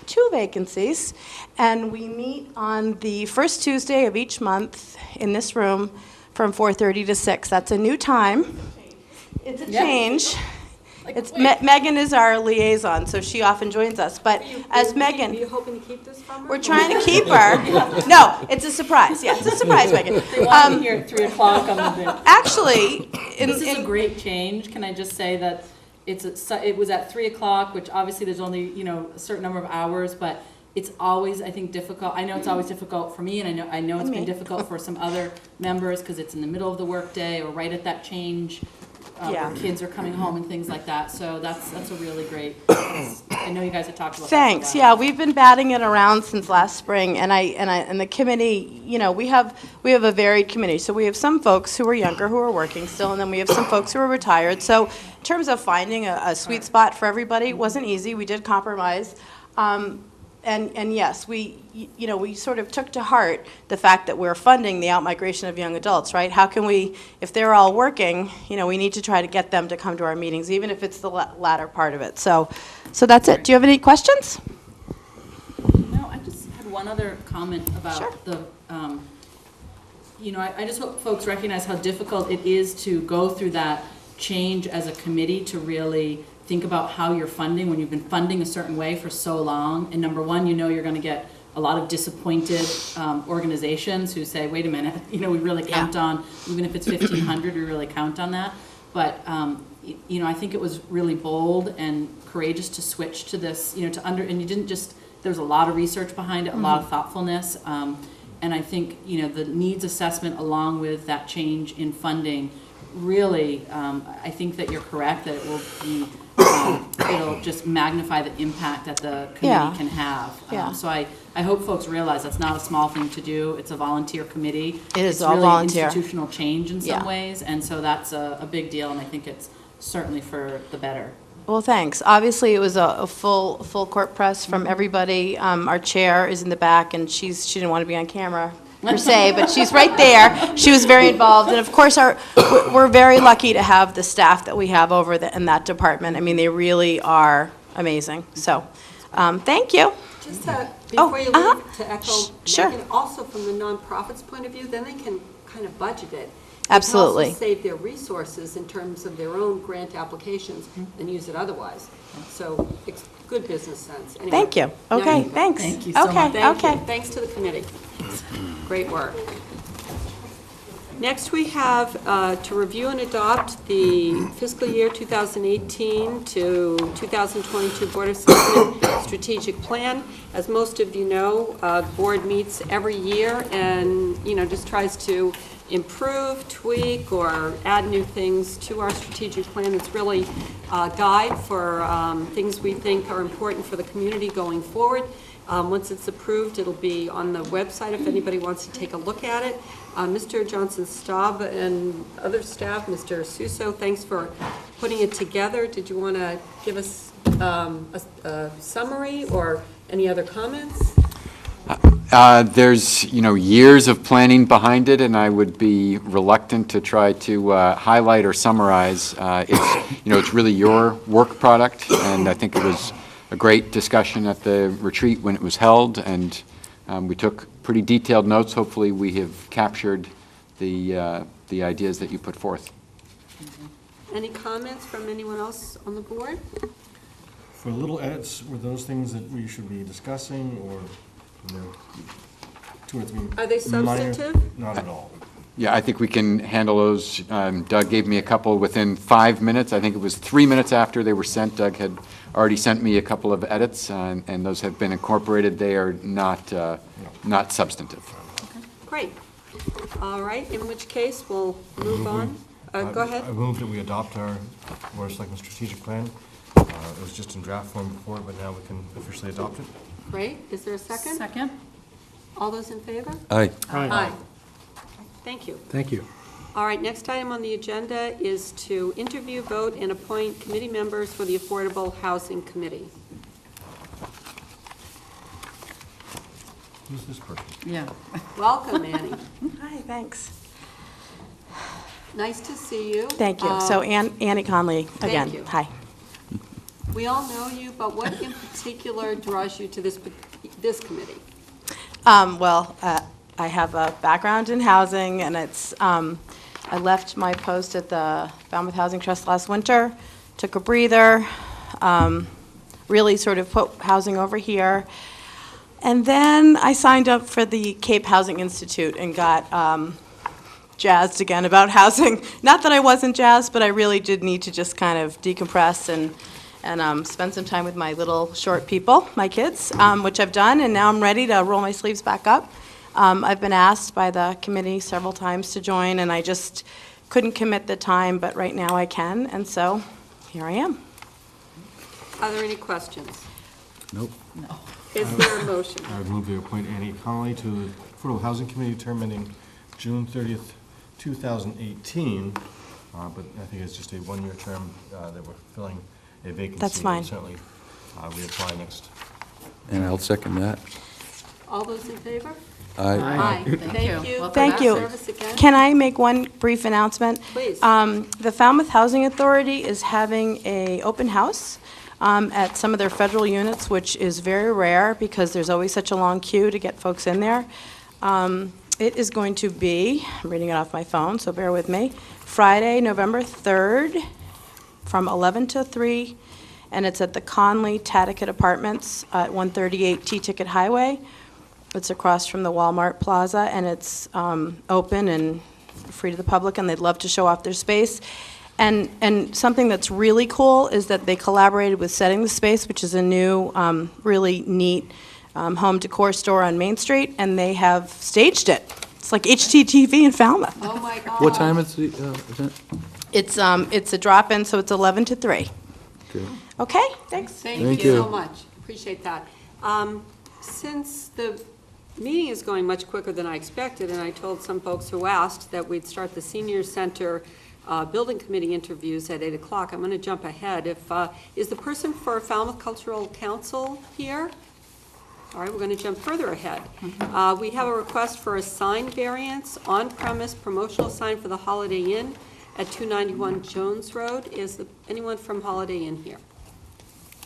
2 vacancies. And we meet on the first Tuesday of each month in this room from 4:30 to 6. That's a new time. It's a change. Megan is our liaison, so she often joins us. But as Megan... Are you hoping to keep this from her? We're trying to keep her. No, it's a surprise. Yeah, it's a surprise, Megan. They want me here at 3 o'clock on the day. Actually... This is a great change. Can I just say that it was at 3 o'clock, which obviously there's only, a certain number of hours, but it's always, I think, difficult. I know it's always difficult for me, and I know it's been difficult for some other members because it's in the middle of the workday or right at that change. Where kids are coming home and things like that. So that's a really great. I know you guys have talked about. Thanks. Yeah, we've been batting it around since last spring, and the committee. We have a varied committee. So we have some folks who are younger who are working still, and then we have some folks who are retired. So in terms of finding a sweet spot for everybody, it wasn't easy. We did compromise. And yes, we sort of took to heart the fact that we're funding the out-migration of young adults, right? How can we, if they're all working, we need to try to get them to come to our meetings, even if it's the latter part of it. So that's it. Do you have any questions? No, I just had one other comment about the, I just hope folks recognize how difficult it is to go through that change as a committee to really think about how you're funding when you've been funding a certain way for so long. And number one, you're going to get a lot of disappointed organizations who say, wait a minute, we really count on, even if it's 1,500, we really count on that. But, I think it was really bold and courageous to switch to this, and you didn't just, there was a lot of research behind it, a lot of thoughtfulness. And I think, the needs assessment along with that change in funding really, I think that you're correct, that it will be, it'll just magnify the impact that the committee can have. So I hope folks realize that's not a small thing to do. It's a volunteer committee. It is it's all really volunteer. Institutional change in some ways, and so that's a big deal, and I think it's certainly for the better. Well, thanks. Obviously, it was a full court press from everybody. Our chair is in the back, and she didn't want to be on camera per se, but she's right there. She was very involved, and of course, we're very lucky to have the staff that we have over in that department. I mean, they really are amazing. So, thank you. Just before you leave, to echo, Megan, also from the nonprofit's point of view, then they can kind of budget it. Absolutely. They can also save their resources in terms of their own grant applications and use it otherwise. So it's good business sense. Anyway, thank you. Okay, thanks. Thank you so much. Thank you. Thanks to the committee. Great work. Next, we have to review and adopt the fiscal year 2018 to 2022 Board of Selectmen Strategic Plan. As most of you know, the board meets every year and, just tries to improve, tweak, or add new things to our strategic plan. It's really a guide for things we think are important for the community going forward. Once it's approved, it'll be on the website if anybody wants to take a look at it. Mr. Johnson-Staub and other staff, Mr. Suso, thanks for putting it together. Did you want to give us a summary or any other comments? There's, years of planning behind it, and I would be reluctant to try to highlight or summarize. It's really your work product, and I think it was a great discussion at the retreat when it was held, and we took pretty detailed notes. Hopefully, we have captured the ideas that you put forth. Any comments from anyone else on the board? For little edits, were those things that we should be discussing, or, 2 or 3 Are they minor- substantive? Not at all. Yeah, I think we can handle those. Doug gave me a couple within 5 minutes. I think it was 3 minutes after they were sent. Doug had already sent me a couple of edits, and those have been incorporated. They are not substantive. Okay, great. All right, in which case, we'll move on. Go ahead. I move that we adopt our Board of Selectmen strategic plan. It was just in draft form before, but now we can officially adopt it. Great. Is there a second? Second. All those in favor? Aye. Aye. Thank you. Thank you. All right, next item on the agenda is to interview, vote, and appoint committee members for the Affordable Housing Committee. Who's this person? Yeah. Welcome, Annie. Hi, thanks. Nice to see you. Thank you. So Annie Conley, again. Thank you. Hi. We all know you, but what in particular draws you to this committee? Well, I have a background in housing, and I left my post at the Falmouth Housing Trust last winter, took a breather, really sort of put housing over here. And then I signed up for the Cape Housing Institute and got jazzed again about housing. Not that I wasn't jazzed, but I really did need to just kind of decompress and spend some time with my little short people, my kids, which I've done, and now I'm ready to roll my sleeves back up. I've been asked by the committee several times to join, and I just couldn't commit the time, but right now I can, and so here I am. Are there any questions? Nope. No. Is there a motion? I would move to appoint Annie Connolly to the Affordable Housing Committee, term ending June 30th, 2018. But I think it's just a one-year term that we're filling a vacancy. That's fine. And certainly, we apply next. And I'll second that. All those in favor? Aye. Aye. Thank Thank you. you. Welcome Thank back. you. Service again. Can I make one brief announcement? Please. The Falmouth Housing Authority is having an open house at some of their federal units, which is very rare because there's always such a long queue to get folks in there. It is going to be, I'm reading it off my phone, so bear with me, Friday, November 3rd, from 11 to 3, and it's at the Conley Taddicat Apartments at 138 T-Ticket Highway. It's across from the Walmart Plaza, and it's open and free to the public, and they'd love to show off their space. And something that's really cool is that they collaborated with Setting the Space, which is a new, really neat home decor store on Main Street, and they have staged it. It's like HGTV in Falmouth. Oh, my God. What time is the event? It's a drop-in, so it's 11 to 3. Okay. Okay, thanks. Thank Thank you you. so much. Appreciate that. Since the meeting is going much quicker than I expected, and I told some folks who asked that we'd start the senior center building committee interviews at 8 o'clock, I'm going to jump ahead. Is the person for Falmouth Cultural Council here? All right, we're going to jump further ahead. We have a request for a sign variance, on-premise promotional sign for the Holiday Inn at 291 Jones Road. Is anyone from Holiday Inn here?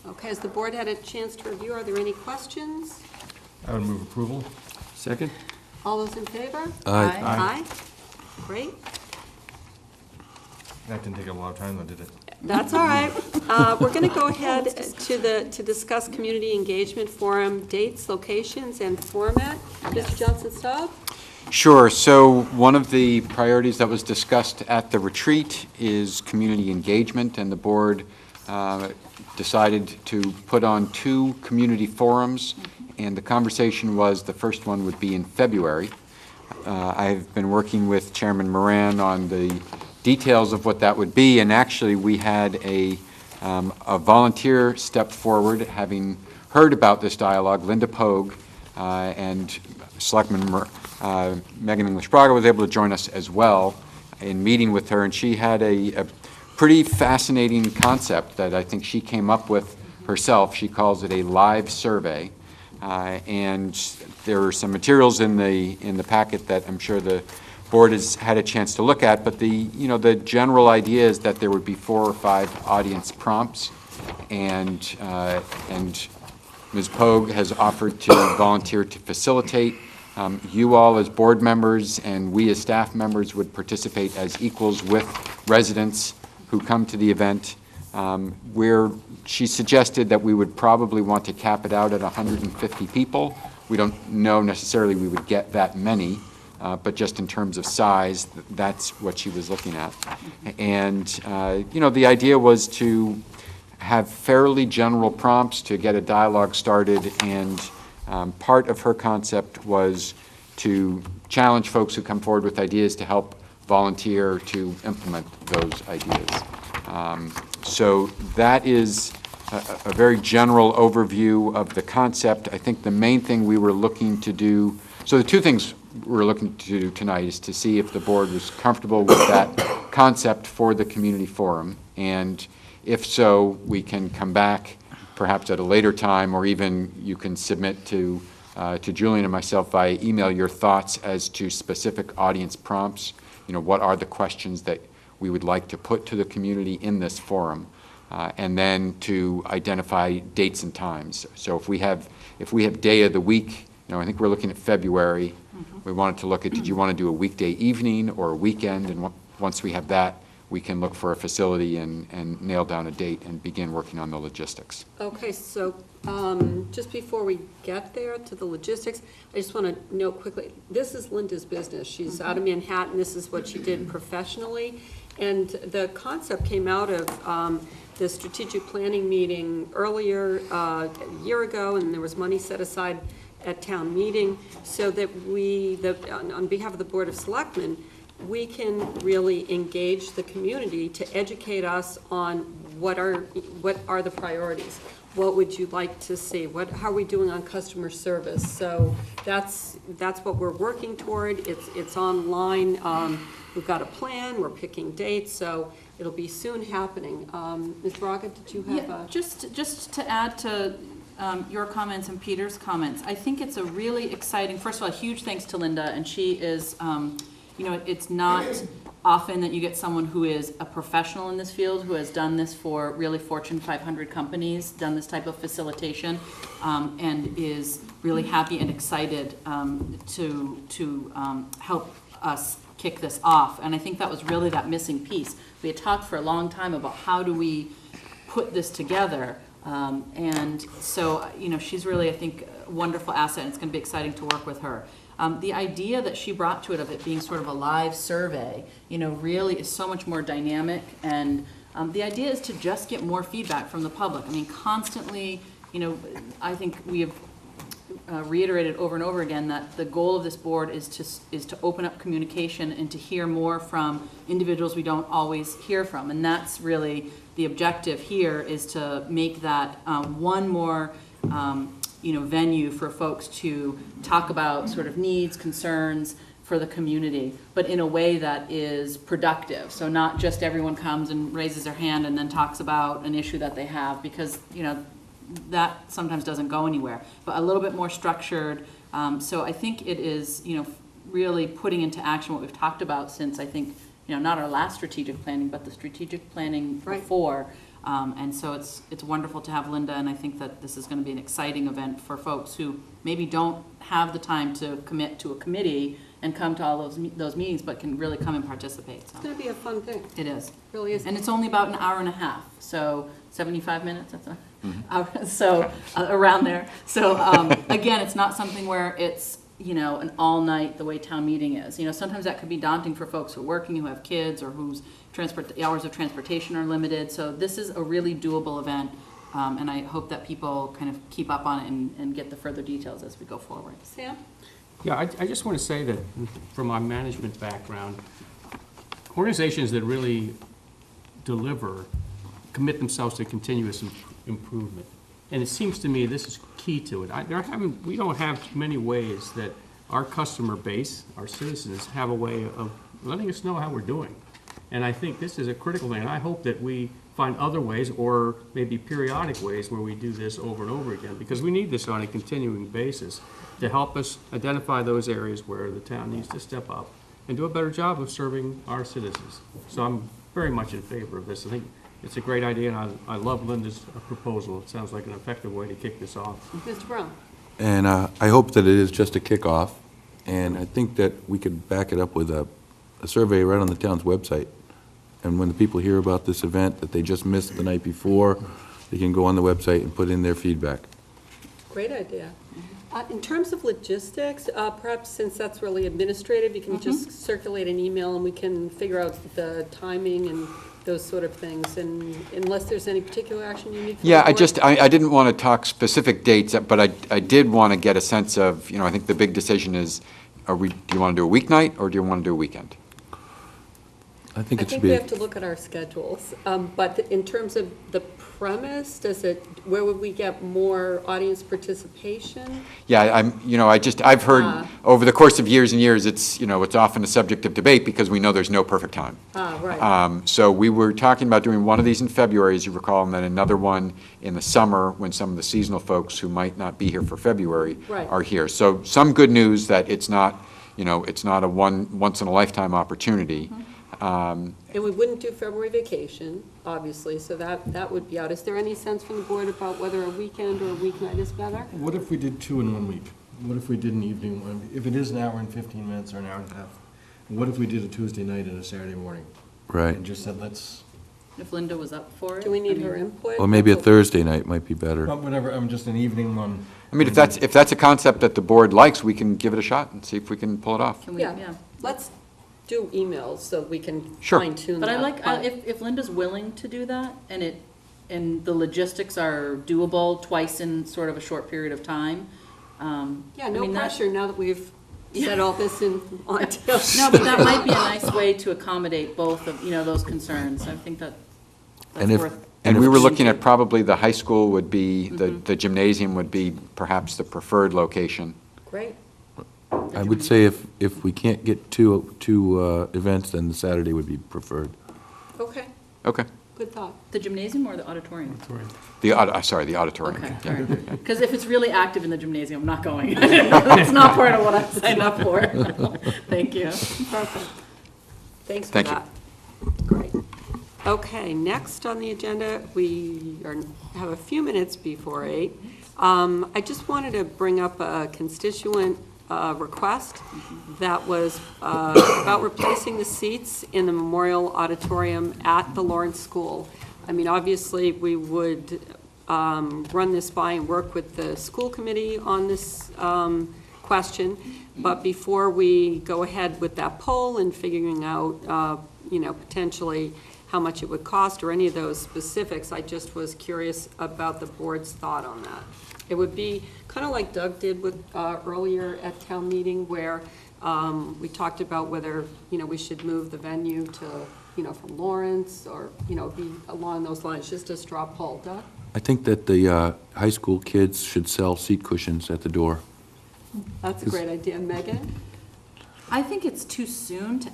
Okay, has the board had a chance to review? Are there any questions? I would move approval. Second? All those in favor? Aye. Aye. Great. That didn't take a lot of time, though, did it? That's all right. We're going to go ahead to discuss community engagement forum dates, locations, and format. Mr. Johnson-Staub? Sure. So one of the priorities that was discussed at the retreat is community engagement, and the board decided to put on 2 community forums, and the conversation was the first one would be in February. I've been working with Chairman Moran on the details of what that would be, and actually we had a volunteer step forward, having heard about this dialogue. Linda Pogue and Selectman Megan English-Braga was able to join us as well in meeting with her, and she had a pretty fascinating concept that I think she came up with herself. She calls it a live survey. And there are some materials in the packet that I'm sure the board has had a chance to look at, but the general idea is that there would be 4 or 5 audience prompts, and Ms. Pogue has offered to volunteer to facilitate. You all as board members and we as staff members would participate as equals with residents who come to the event. Where she suggested that we would probably want to cap it out at 150 people. We don't know necessarily we would get that many, but just in terms of size, that's what she was looking at. And, the idea was to have fairly general prompts to get a dialogue started, and part of her concept was to challenge folks who come forward with ideas to help volunteer to implement those ideas. So that is a very general overview of the concept. I think the main thing we were looking to do, so the 2 things we're looking to do tonight is to see if the board was comfortable with that concept for the community forum, and if so, we can come back perhaps at a later time, or even you can submit to Julian and myself via email your thoughts as to specific audience prompts. What are the questions that we would like to put to the community in this forum, and then to identify dates and times. So if we have day of the week, I think we're looking at February. We wanted to look at, did you want to do a weekday evening or a weekend? And once we have that, we can look for a facility and nail down a date and begin working on the logistics. Okay, so just before we get there to the logistics, I just want to note quickly, this is Linda's business. She's out of Manhattan. This is what she did professionally. And the concept came out of the strategic planning meeting earlier, a year ago, and there was money set aside at town meeting so that on behalf of the Board of Selectmen, we can really engage the community to educate us on what are the priorities. What would you like to see? How are we doing on customer service? So that's what we're working toward. It's online. We've got a plan. We're picking dates. So it'll be soon happening. Ms. Braga, did you have just to add to your comments and Peter's comments, I think it's a really exciting, first of all, a huge thanks to Linda, and she is, it's not often that you get someone who is a professional in this field, who has done this for really Fortune 500 companies, done this type of facilitation, and is really happy and excited to help us kick this off. And I think that was really that missing piece. We had talked for a long time about how do we put this together. And so, she's really, I think, a wonderful asset, and it's going to be exciting to work with her. The idea that she brought to it of it being sort of a live survey, really is so much more dynamic. And the idea is to just get more feedback from the public. I mean, constantly, I think we have reiterated over and over again that the goal of this board is to open up communication and to hear more from individuals we don't always hear from. And that's really the objective here, is to make that one more venue for folks to talk about sort of needs, concerns for the community, but in a way that is productive. So not just everyone comes and raises their hand and then talks about an issue that they have, because that sometimes doesn't go anywhere, but a little bit more structured. So I think it is, really putting into action what we've talked about since, I think, not our last strategic planning, but the strategic planning before. And so it's wonderful to have Linda, and I think that this is going to be an exciting event for folks who maybe don't have the time to commit to a committee and come to all those meetings, but can really come and participate. So. It's going to be a fun thing. It is. It really is. And it's only about an hour and a half, so 75 minutes, that's hour, so around there. So again, it's not something where it's, an all-night, the way town meeting is. Sometimes that could be daunting for folks who are working, who have kids, or whose hours of transportation are limited. So this is a really doable event, and I hope that people kind of keep up on it and get the further details as we go forward. Sam? Yeah, I just want to say that from my management background, organizations that really deliver commit themselves to continuous improvement. And it seems to me this is key to it. We don't have many ways that our customer base, our citizens, have a way of letting us know how we're doing. And I think this is a critical thing, and I hope that we find other ways, or maybe periodic ways, where we do this over and over again, because we need this on a continuing basis to help us identify those areas where the town needs to step up and do a better job of serving our citizens. So I'm very much in favor of this. I think it's a great idea, and I love Linda's proposal. It sounds like an effective way to kick this off. Mr. Brown? And I hope that it is just a kickoff, and I think that we could back it up with a survey right on the town's website. And when the people hear about this event that they just missed the night before, they can go on the website and put in their feedback. Great idea. In terms of logistics, perhaps since that's really administrative, you can just circulate an email and we can figure out the timing and those sort of things, and unless there's any particular action you need from the board? I didn't want to talk specific dates, but I did want to get a sense of, I think the big decision is, do you want to do a weeknight or do you want to do a weekend? I think I it should think be. we have to look at our schedules, but in terms of the premise, where would we get more audience participation? Yeah, I've heard over the course of years and years, it's often a subject of debate because we know there's no perfect time. Right. So we were talking about doing one of these in February, as you recall, and then another one in the summer when some of the seasonal folks who might not be here for February Right. are here. So some good news that it's not a once in a lifetime opportunity. And we wouldn't do February vacation, obviously, so that would be out. Is there any sense from the board about whether a weekend or a weeknight is better? What if we did 2 in 1 week? What if we did an evening one? If it is an hour and 15 minutes or an hour and a half, what if we did a Tuesday night and a Saturday morning? Right. And just said, let's, If Linda was up for it. Do we need her input? Or maybe a Thursday night might be better. whatever, just an evening one. I mean, if that's a concept that the board likes, we can give it a shot and see if we can pull it off. Can we, Yeah, let's do emails so we can Sure. fine tune But that. I like, if Linda's willing to do that, and the logistics are doable twice in sort of a short period of time. Yeah, no pressure now that we've said all this on tape. No, but that might be a nice way to accommodate both of, those concerns. I think that's worth. And we were looking at probably the high school would be, the gymnasium would be perhaps the preferred location. Great. I would say if we can't get two events, then the Saturday would be preferred. Okay, Okay. good thought. The gymnasium or the auditorium? The auditorium. Okay, Yeah. all right. Because if it's really active in the gymnasium, I'm not going. It's not part of what I signed up for. Thank you. Perfect. Thanks for Thank you. that. Great. Okay, next on the agenda, we have a few minutes before 8. I just wanted to bring up a constituent request that was about replacing the seats in the Memorial Auditorium at the Lawrence School. I mean, obviously, we would run this by and work with the school committee on this question, but before we go ahead with that poll and figuring out, potentially how much it would cost or any of those specifics, I just was curious about the board's thought on that. It would be kind of like Doug did with earlier at town meeting, where we talked about whether, we should move the venue to, from Lawrence, or, be along those lines, just a straw poll. Doug? I think that the high school kids should sell seat cushions at the door. That's a great idea. Megan? I think it's too soon to,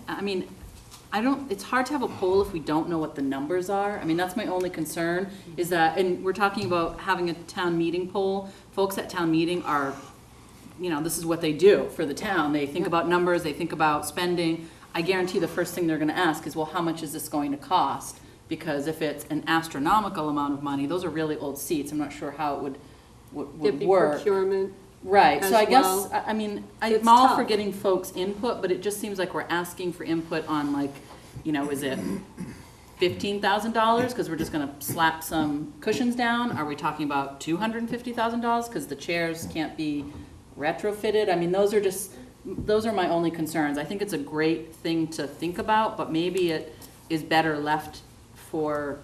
it's hard to have a poll if we don't know what the numbers are. I mean, that's my only concern, is that, and we're talking about having a town meeting poll. Folks at town meeting are, this is what they do for the town. They think about numbers, they think about spending. I guarantee the first thing they're gonna ask is, well, how much is this going to cost? Because if it's an astronomical amount of money, those are really old seats. I'm not sure how it would There'd be work. procurement. Right, so I as guess, well. I'm all for getting folks' input, but it just seems like we're asking for input on is it $15,000 because we're just gonna slap some cushions down? Are we talking about $250,000 because the chairs can't be retrofitted? I mean, those are my only concerns. I think it's a great thing to think about, but maybe it is better left for,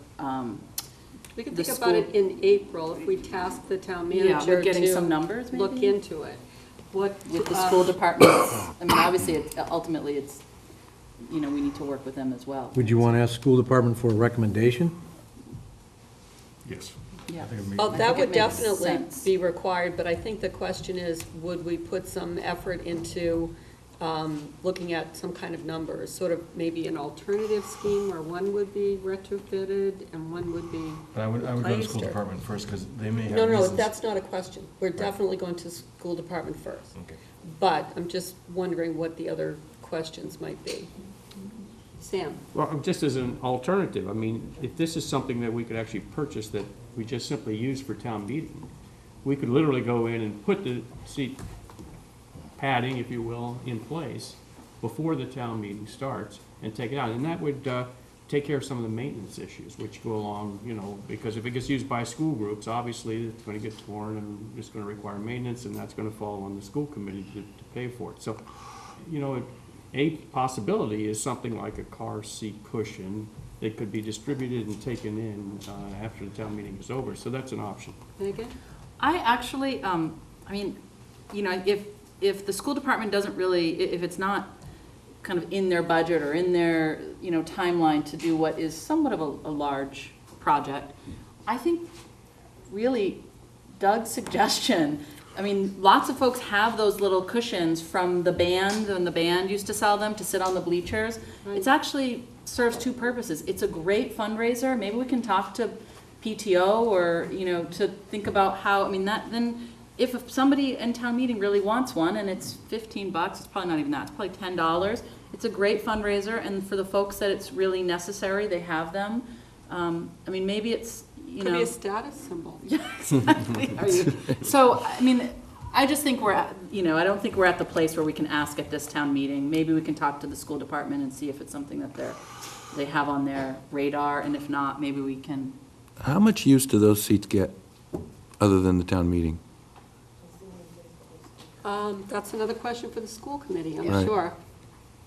We could the think about it in April, if we task the town manager with getting to some numbers, maybe? look into it. With the school departments. I mean, obviously, ultimately, it's, we need to work with them as well. Would you want to ask school department for a recommendation? Yes. Yeah. Oh, I that think would it makes definitely sense. be required, but I think the question is, would we put some effort into looking at some kind of numbers, sort of maybe an alternative scheme where one would be retrofitted and one would be But I would go to the replaced, school or- department first, because they may have No, no, reasons. that's not a question. We're definitely going to school department first. Okay. But I'm just wondering what the other questions might be. Sam? Well, just as an alternative, I mean, if this is something that we could actually purchase that we just simply use for town meeting, we could literally go in and put the seat padding, if you will, in place before the town meeting starts and take it out. And that would take care of some of the maintenance issues which go along, you know, because if it gets used by school groups, obviously it's going to get torn and it's going to require maintenance, and that's going to fall on the school committee to pay for it. So, you know, a possibility is something like a car seat cushion that could be distributed and taken in after the town meeting is over. So that's an option. Megan? I actually, I mean, you know, if the school department doesn't really, if it's not kind of in their budget or in their, you know, timeline to do what is somewhat of a large project, I think really Doug's suggestion, I mean, lots of folks have those little cushions from the band, and the band used to sell them to sit on the bleachers. It's actually serves two purposes. It's a great fundraiser. Maybe we can talk to PTO or, you know, to think about how, I mean, that, then if somebody in town meeting really wants one and it's $15, it's probably not even that, it's probably $10. It's a great fundraiser, and for the folks that it's really necessary, they have them. I mean, maybe it's, you know. Could be a status symbol. Yeah, exactly. So, I mean, I just think we're at, you know, I don't think we're at the place where we can ask at this town meeting. Maybe we can talk to the school department and see if it's something that they have on their radar, and if not, maybe we can. How much use do those seats get, other than the town meeting? That's another question for the school committee, I'm Right. sure.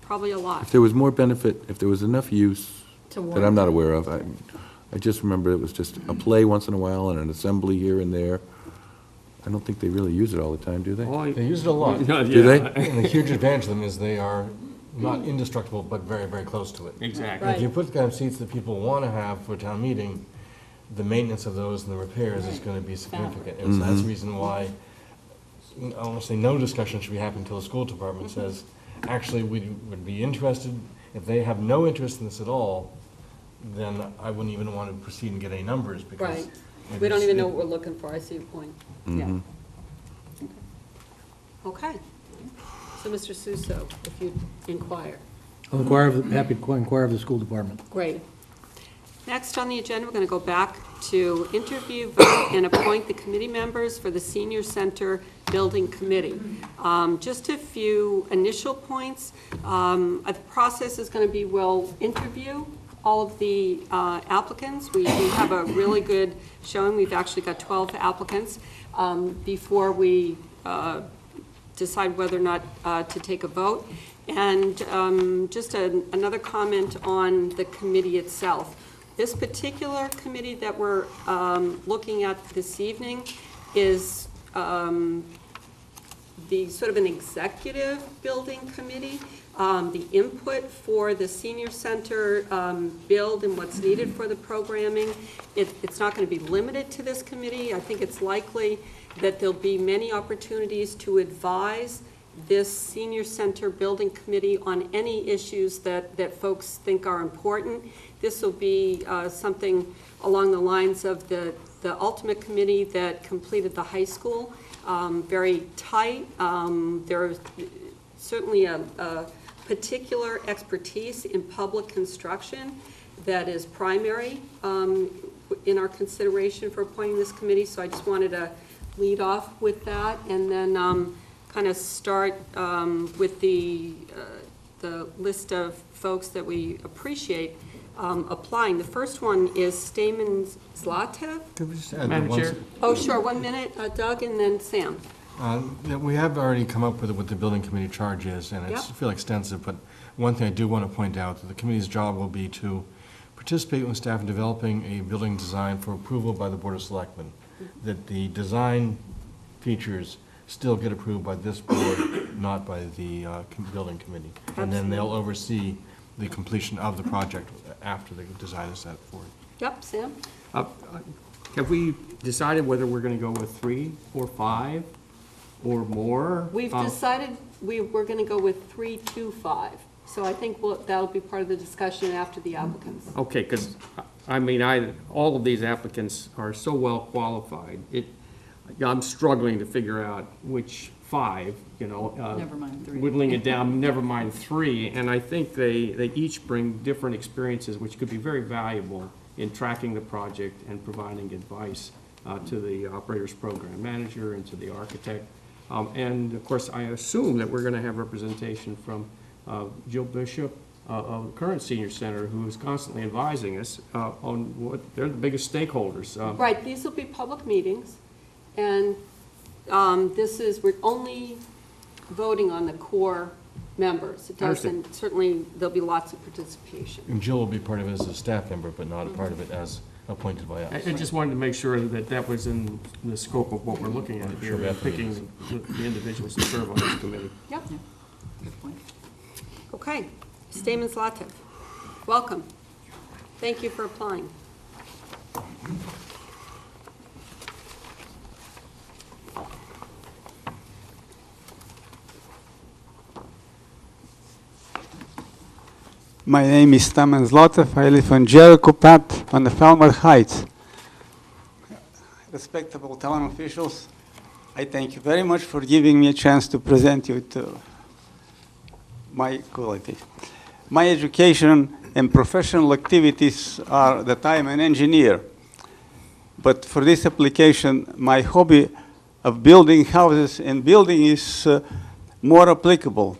Probably a lot. If there was more benefit, if there was enough use To that I'm not aware of, I just remember it was just a play once in a while and an assembly here and there. I don't think they really use it all the time, do they? They use it a lot. Do they? And the huge advantage of them is they are not indestructible, but very, very close to it. Exactly. And if you put the kind of seats that people want to have for a town meeting, the maintenance of those and the repairs is going to be significant. And so that's the reason why, I want to say no discussion should be happening until the school department says, actually, we would be interested. If they have no interest in this at all, then I wouldn't even want to proceed and get any numbers, because. Right. We don't even know what we're looking for, I see your point. Yeah. Okay. So, Mr. Suso, if you'd inquire. I'll happy to inquire of the school department. Great. Next on the agenda, we're going to go back to interview, vote, and appoint the committee members for the Senior Center Building Committee. Just a few initial points. The process is going to be, we'll interview all of the applicants. We have a really good showing. We've actually got 12 applicants before we decide whether or not to take a vote. And just another comment on the committee itself. This particular committee that we're looking at this evening is the sort of an executive building committee. The input for the senior center build and what's needed for the programming, it's not going to be limited to this committee. I think it's likely that there'll be many opportunities to advise this senior center building committee on any issues that folks think are important. This will be something along the lines of the ultimate committee that completed the high school. Very tight. There's certainly a particular expertise in public construction that is primary in our consideration for appointing this committee. So I just wanted to lead off with that, and then kind of start with the list of folks that we appreciate applying. The first one is Stamen Zlatev. Could we just add Madam one Chair? Oh, sure, 1 minute, Doug, and then Sam. We have already come up with what the building committee charge is, and it's, I feel extensive, but one thing I do want to point out, that the committee's job will be to participate with staff in developing a building design for approval by the Board of Selectmen, that the design features still get approved by this board, not by the building committee. And then they'll oversee the completion of the project after the design is set forward. Yep, Sam? Have we decided whether we're going to go with 3 or 5? or more. We've decided we're going to go with 325. So I think that'll be part of the discussion after the applicants. Okay, because, I mean, all of these applicants are so well qualified. I'm struggling to figure out which 5, Never mind 3. whittling it down, never mind 3. And I think they each bring different experiences, which could be very valuable in tracking the project and providing advice to the operator's program manager and to the architect. And of course, I assume that we're going to have representation from Jill Bishop of the current senior center, who is constantly advising us on what they're the biggest stakeholders. Right, these will be public meetings, and we're only voting on the core members. It doesn't, certainly there'll be lots of participation. And Jill will be part of it as a staff member, but not a part of it as appointed by us. I just wanted to make sure that was in the scope of what we're looking at here, picking the individuals to serve on this committee. Yep. Good point. Okay, Stamens Latif, welcome. Thank you for applying. My name is Stamens Latif. I live on Jericho Path on the Falmouth Heights. Respectable town officials, I thank you very much for giving me a chance to present you to my qualities. My education and professional activities are that I'm an engineer. But for this application, my hobby of building houses and building is more applicable.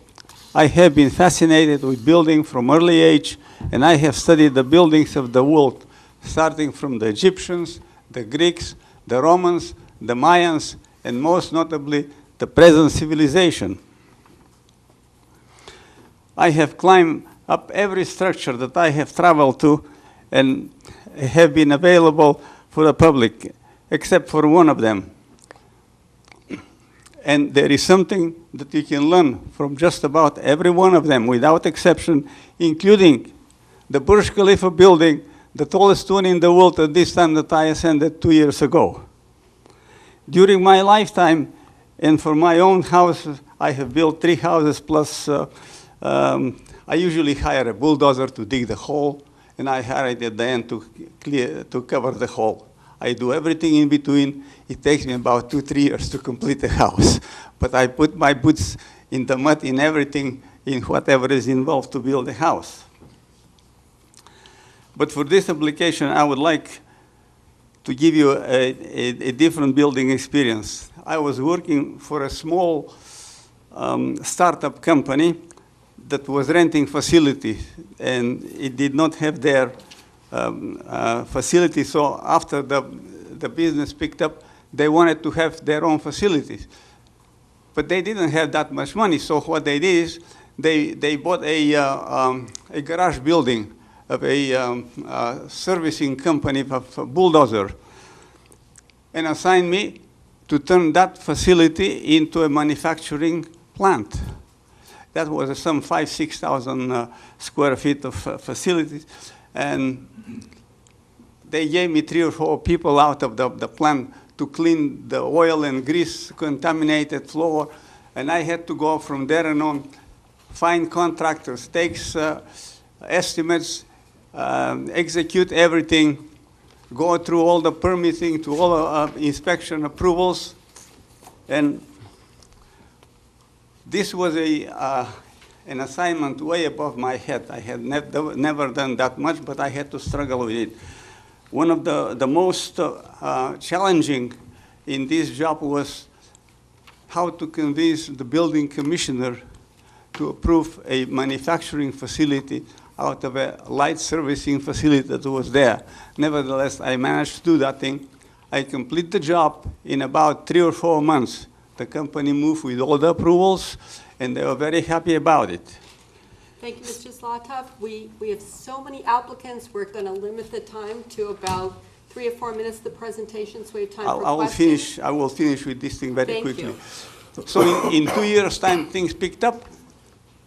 I have been fascinated with building from early age, and I have studied the buildings of the world, starting from the Egyptians, the Greeks, the Romans, the Mayans, and most notably, the present civilization. I have climbed up every structure that I have traveled to and have been available for the public, except for one of them. And there is something that you can learn from just about every one of them, without exception, including the Burj Khalifa building, the tallest one in the world at this time that I ascended 2 years ago. During my lifetime, and for my own house, I have built 3 houses, plus I usually hire a bulldozer to dig the hole, and I hire it at the end to cover the hole. I do everything in between. It takes me about 2-3 years to complete a house. But I put my boots in the mud, in everything, in whatever is involved to build a house. But for this application, I would like to give you a different building experience. I was working for a small startup company that was renting facilities, and it did not have their facility. So after the business picked up, they wanted to have their own facilities. But they didn't have that much money, so what they did is they bought a garage building of a servicing company of a bulldozer and assigned me to turn that facility into a manufacturing plant. That was some 5,000-6,000 square feet of facilities. And they gave me 3 or 4 people out of the plant to clean the oil and grease contaminated floor. And I had to go from there and on, find contractors, take estimates, execute everything, go through all the permitting, to all inspection approvals. And this was an assignment way above my head. I had never done that much, but I had to struggle with it. One of the most challenging in this job was how to convince the building commissioner to approve a manufacturing facility out of a light servicing facility that was there. Nevertheless, I managed to do that thing. I completed the job in about 3 or 4 months. The company moved with all the approvals, and they were very happy about it. Thank you, Mr. Zlatov. We have so many applicants. We're going to limit the time to about 3 or 4 minutes, the presentation, so we have time for questions. I will finish with this thing very Thank quickly. you. So in 2 years' time, things picked up,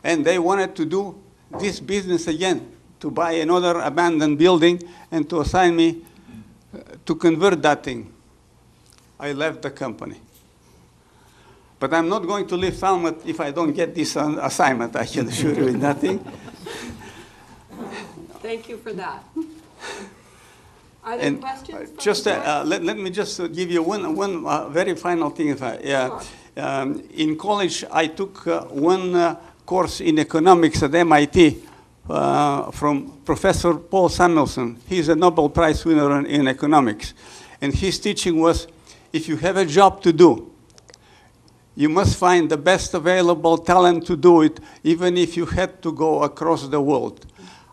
and they wanted to do this business again, to buy another abandoned building and to assign me to convert that thing. I left the company. But I'm not going to leave Falmouth if I don't get this assignment, I can assure you nothing. Thank you for that. Are there questions? Just let me just give you one very final thing. If in college, I took one course in economics at MIT from Professor Paul Samuelson. He's a Nobel Prize winner in economics. And his teaching was, if you have a job to do, you must find the best available talent to do it, even if you had to go across the world.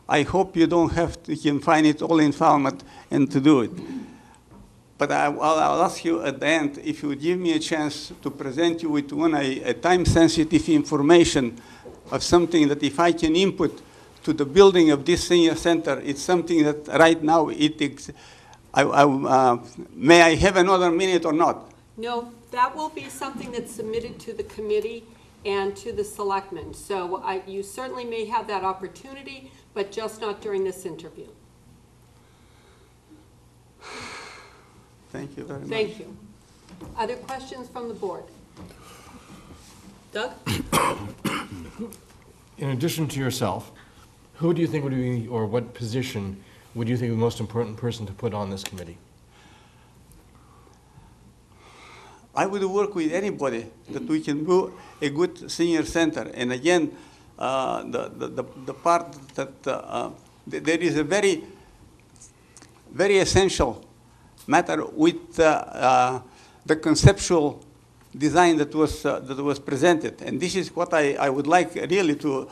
I hope you don't have to, you can find it all in Falmouth and to do it. But I'll ask you at the end if you would give me a chance to present you with a time-sensitive information of something that if I can input to the building of this senior center, it's something that right now may I have another minute or not? No, that will be something that's submitted to the committee and to the selectmen. So you certainly may have that opportunity, but just not during this interview. Thank you very much. Thank you. Other questions from the board? Doug? In addition to yourself, who do you think would be, or what position would you think would be the most important person to put on this committee? I would work with anybody that we can do a good senior center. And again, the part that there is a very, very essential matter with the conceptual design that was presented. And this is what I would like really to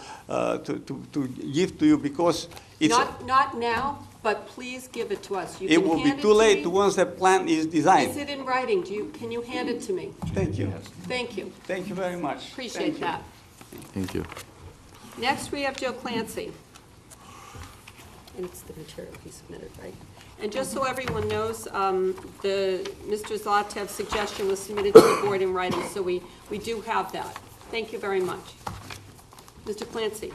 give to you, because it's not now, but please give it to us. You it can will hand be too to late me. once the plan is designed. Is it in writing? Can you hand it to me? Thank you. Thank you. Thank you very much. Appreciate that. Thank you. Next, we have Joe Clancy. And it's the material he submitted, right? And just so everyone knows, Mr. Zlatev's suggestion was submitted to the board in writing, so we do have that. Thank you very much. Mr. Clancy.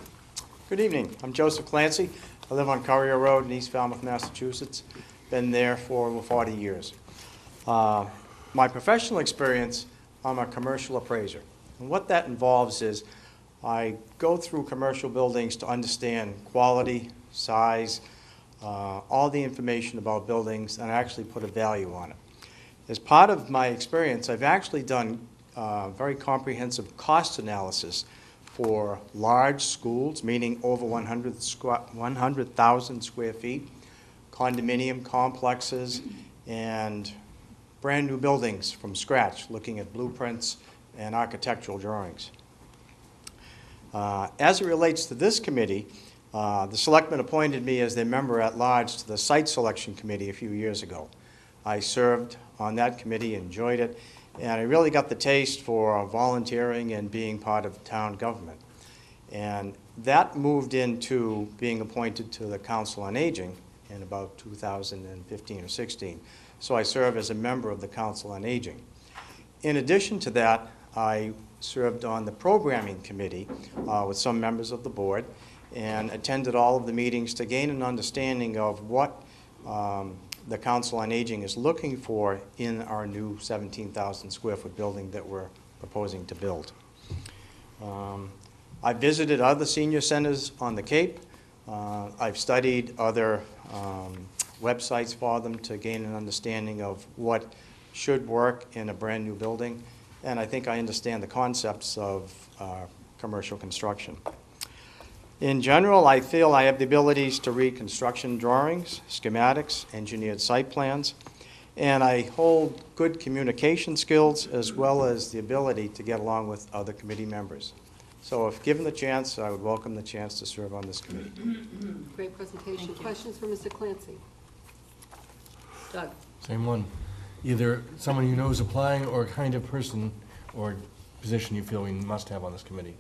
Good evening. I'm Joseph Clancy. I live on Courier Road in East Falmouth, Massachusetts. Been there for over 40 years. My professional experience, I'm a commercial appraiser. And what that involves is I go through commercial buildings to understand quality, size, all the information about buildings, and actually put a value on it. As part of my experience, I've actually done very comprehensive cost analysis for large schools, meaning over 100,000 square feet, condominium complexes, and brand new buildings from scratch, looking at blueprints and architectural drawings. As it relates to this committee, the selectmen appointed me as their member at large to the site selection committee a few years ago. I served on that committee, enjoyed it, and I really got the taste for volunteering and being part of town government. And that moved into being appointed to the Council on Aging in about 2015 or 16. So I serve as a member of the Council on Aging. In addition to that, I served on the programming committee with some members of the board and attended all of the meetings to gain an understanding of what the Council on Aging is looking for in our new 17,000 square foot building that we're proposing to build. I visited other senior centers on the Cape. I've studied other websites for them to gain an understanding of what should work in a brand new building, and I think I understand the concepts of commercial construction. In general, I feel I have the abilities to read construction drawings, schematics, engineered site plans, and I hold good communication skills as well as the ability to get along with other committee members. So if given the chance, I would welcome the chance to serve on this committee. Great presentation. Questions for Mr. Clancy? Doug? Same one. Either someone you know is applying or a kind of person or position you feel we must have on this committee.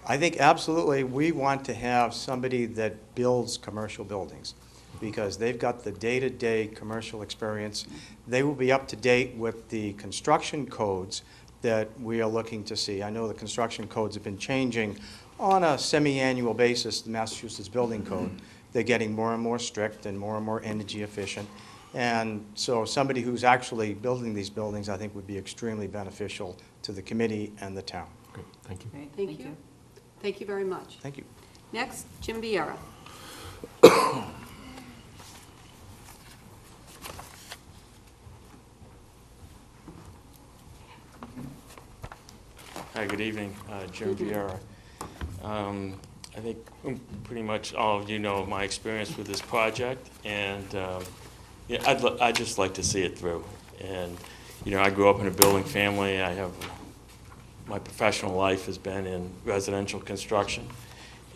I think absolutely we want to have somebody that builds commercial buildings because they've got the day-to-day commercial experience. They will be up to date with the construction codes that we are looking to see. I know the construction codes have been changing on a semi-annual basis, the Massachusetts Building Code. They're getting more and more strict and more energy efficient. And so somebody who's actually building these buildings, I think, would be extremely beneficial to the committee and the town. Great, thank you. Great, thank you. Thank you very much. Thank you. Next, Jim Vieira. Hi, good evening, Jim Vieira. I think pretty much all of you know my experience with this project, and yeah, I'd just like to see it through. And you know, I grew up in a building family. My professional life has been in residential construction,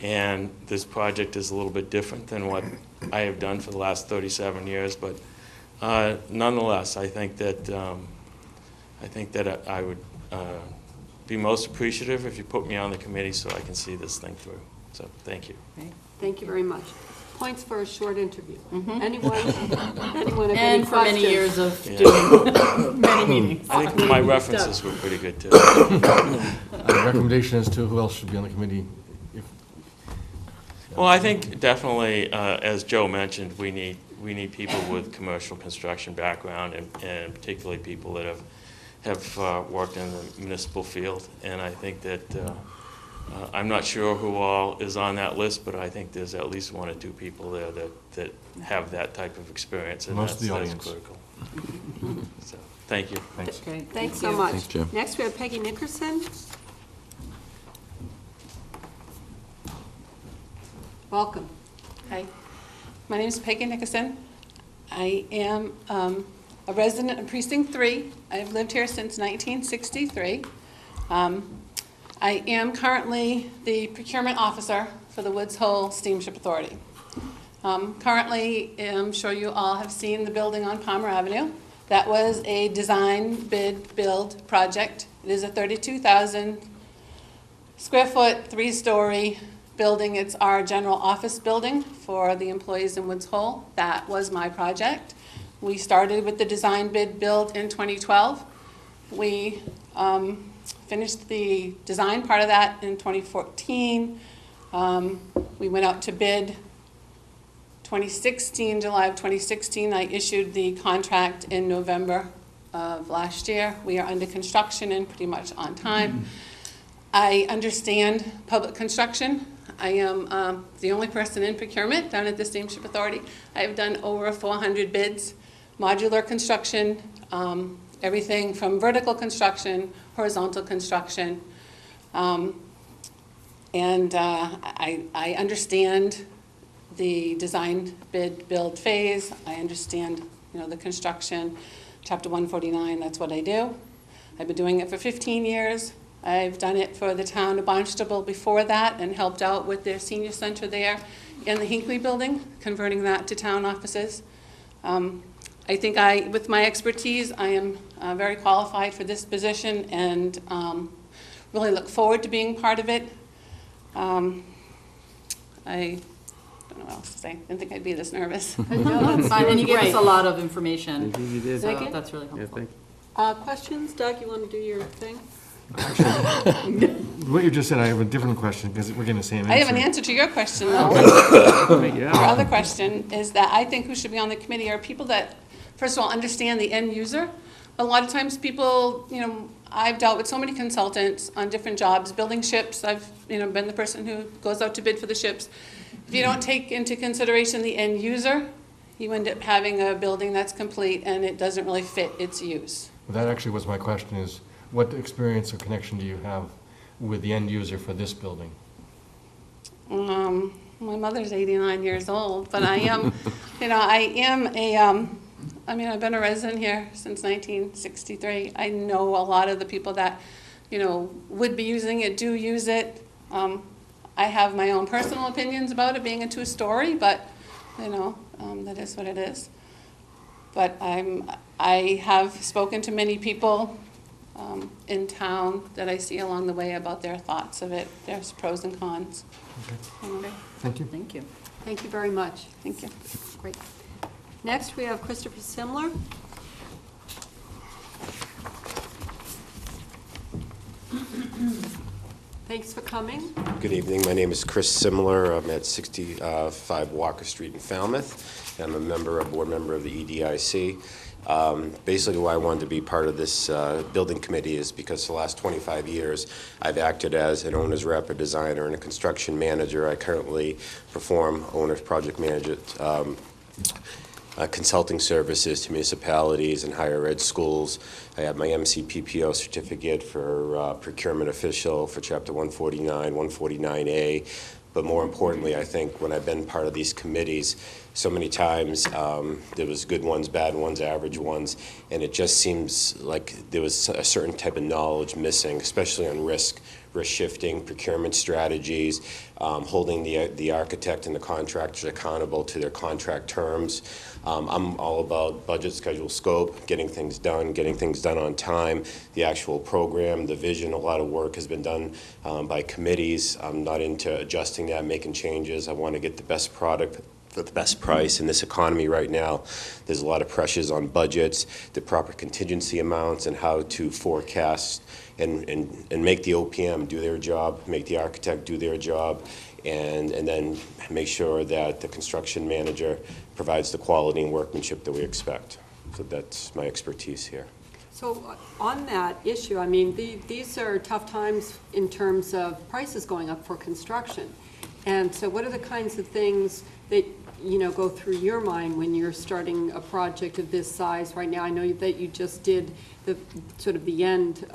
and this project is a little bit different than what I have done for the last 37 years. But nonetheless, I think that I would be most appreciative if you put me on the committee so I can see this thing through. So thank you. Great. Thank you very much. Points for a short interview. Mhm. Anyone have any And for many questions? years of Yeah. doing many meetings. I think my references were pretty good too. Recommendation as to who else should be on the committee? Well, I think definitely, as Joe mentioned, we need people with commercial construction background, and particularly people that have worked in the municipal field. And I think that I'm not sure who all is on that list, but I think there's at least one or two people there that have that type of experience, and Most of the that's audience. critical. So, thank you. Thanks. Great, thanks so much. Thanks, Jim. Next, we have Peggy Nickerson. Welcome. Hi, my name is Peggy Nickerson. I am a resident of Precinct 3. I've lived here since 1963. I am currently the procurement officer for the Woods Hole Steamship Authority. Currently, I'm sure you all have seen the building on Palmer Avenue. That was a design, bid, build project. It is a 32,000 square foot, 3-story building. It's our general office building for the employees in Woods Hole. That was my project. We started with the design, bid, build in 2012. We finished the design part of that in 2014. We went out to bid 2016, July of 2016. I issued the contract in November of last year. We are under construction and pretty much on time. I understand public construction. I am the only person in procurement down at the Steamship Authority. I've done over 400 bids, modular construction, everything from vertical construction, horizontal construction. And I understand the design, bid, build phase. I understand, the construction, Chapter 149, that's what I do. I've been doing it for 15 years. I've done it for the town of Barnstable before that and helped out with their senior center there in the Hinckley building, converting that to town offices. I think with my expertise, I am very qualified for this position and really look forward to being part of it. I don't know what else to say. I didn't think I'd be this nervous. No, that's fine, and you gave us a lot of information. You did. So Thank you. that's really helpful. Questions? Doug, you want to do your thing? What you just said, I have a different question, because we're getting the same answer. I have an answer to your question, though. Your other question is that I think who should be on the committee are people that, first of all, understand the end user. A lot of times people, I've dealt with so many consultants on different jobs, building ships. I've, been the person who goes out to bid for the ships. If you don't take into consideration the end user, you end up having a building that's complete and it doesn't really fit its use. Well, that actually was my question, is what experience or connection do you have with the end user for this building? My mother's 89 years old, but I am, I've been a resident here since 1963. I know a lot of the people that, would be using it, do use it. I have my own personal opinions about it being a 2-story, but, that is what it is. But I have spoken to many people in town that I see along the way about their thoughts of it. There's pros and cons. Okay. Thank you. Thank you. Thank you very much. Thank you. Great. Next, we have Christopher Simler. Thanks for coming. Good evening. My name is Chris Simler. I'm at 65 Walker Street in Falmouth. I'm a board member of the EDIC. Basically, why I wanted to be part of this building committee is because for the last 25 years, I've acted as an owner's rep, a designer, and a construction manager. I currently perform owner's project manager consulting services to municipalities and higher ed schools. I have my MCPPO certificate for procurement official for Chapter 149, 149A. But more importantly, I think when I've been part of these committees, so many times there was good ones, bad ones, average ones, and it just seems like there was a certain type of knowledge missing, especially on risk shifting, procurement strategies, holding the architect and the contractors accountable to their contract terms. I'm all about budget, schedule, scope, getting things done on time, the actual program, the vision. A lot of work has been done by committees. I'm not into adjusting that, making changes. I want to get the best product for the best price. In this economy right now, there's a lot of pressures on budgets, the proper contingency amounts, and how to forecast and make the OPM do their job, make the architect do their job, and then make sure that the construction manager provides the quality and workmanship that we expect. So that's my expertise here. So on that issue, I mean, these are tough times in terms of prices going up for construction. And so what are the kinds of things that, you know, go through your mind when you're starting a project of this size right now? I know that you just did the sort of the end,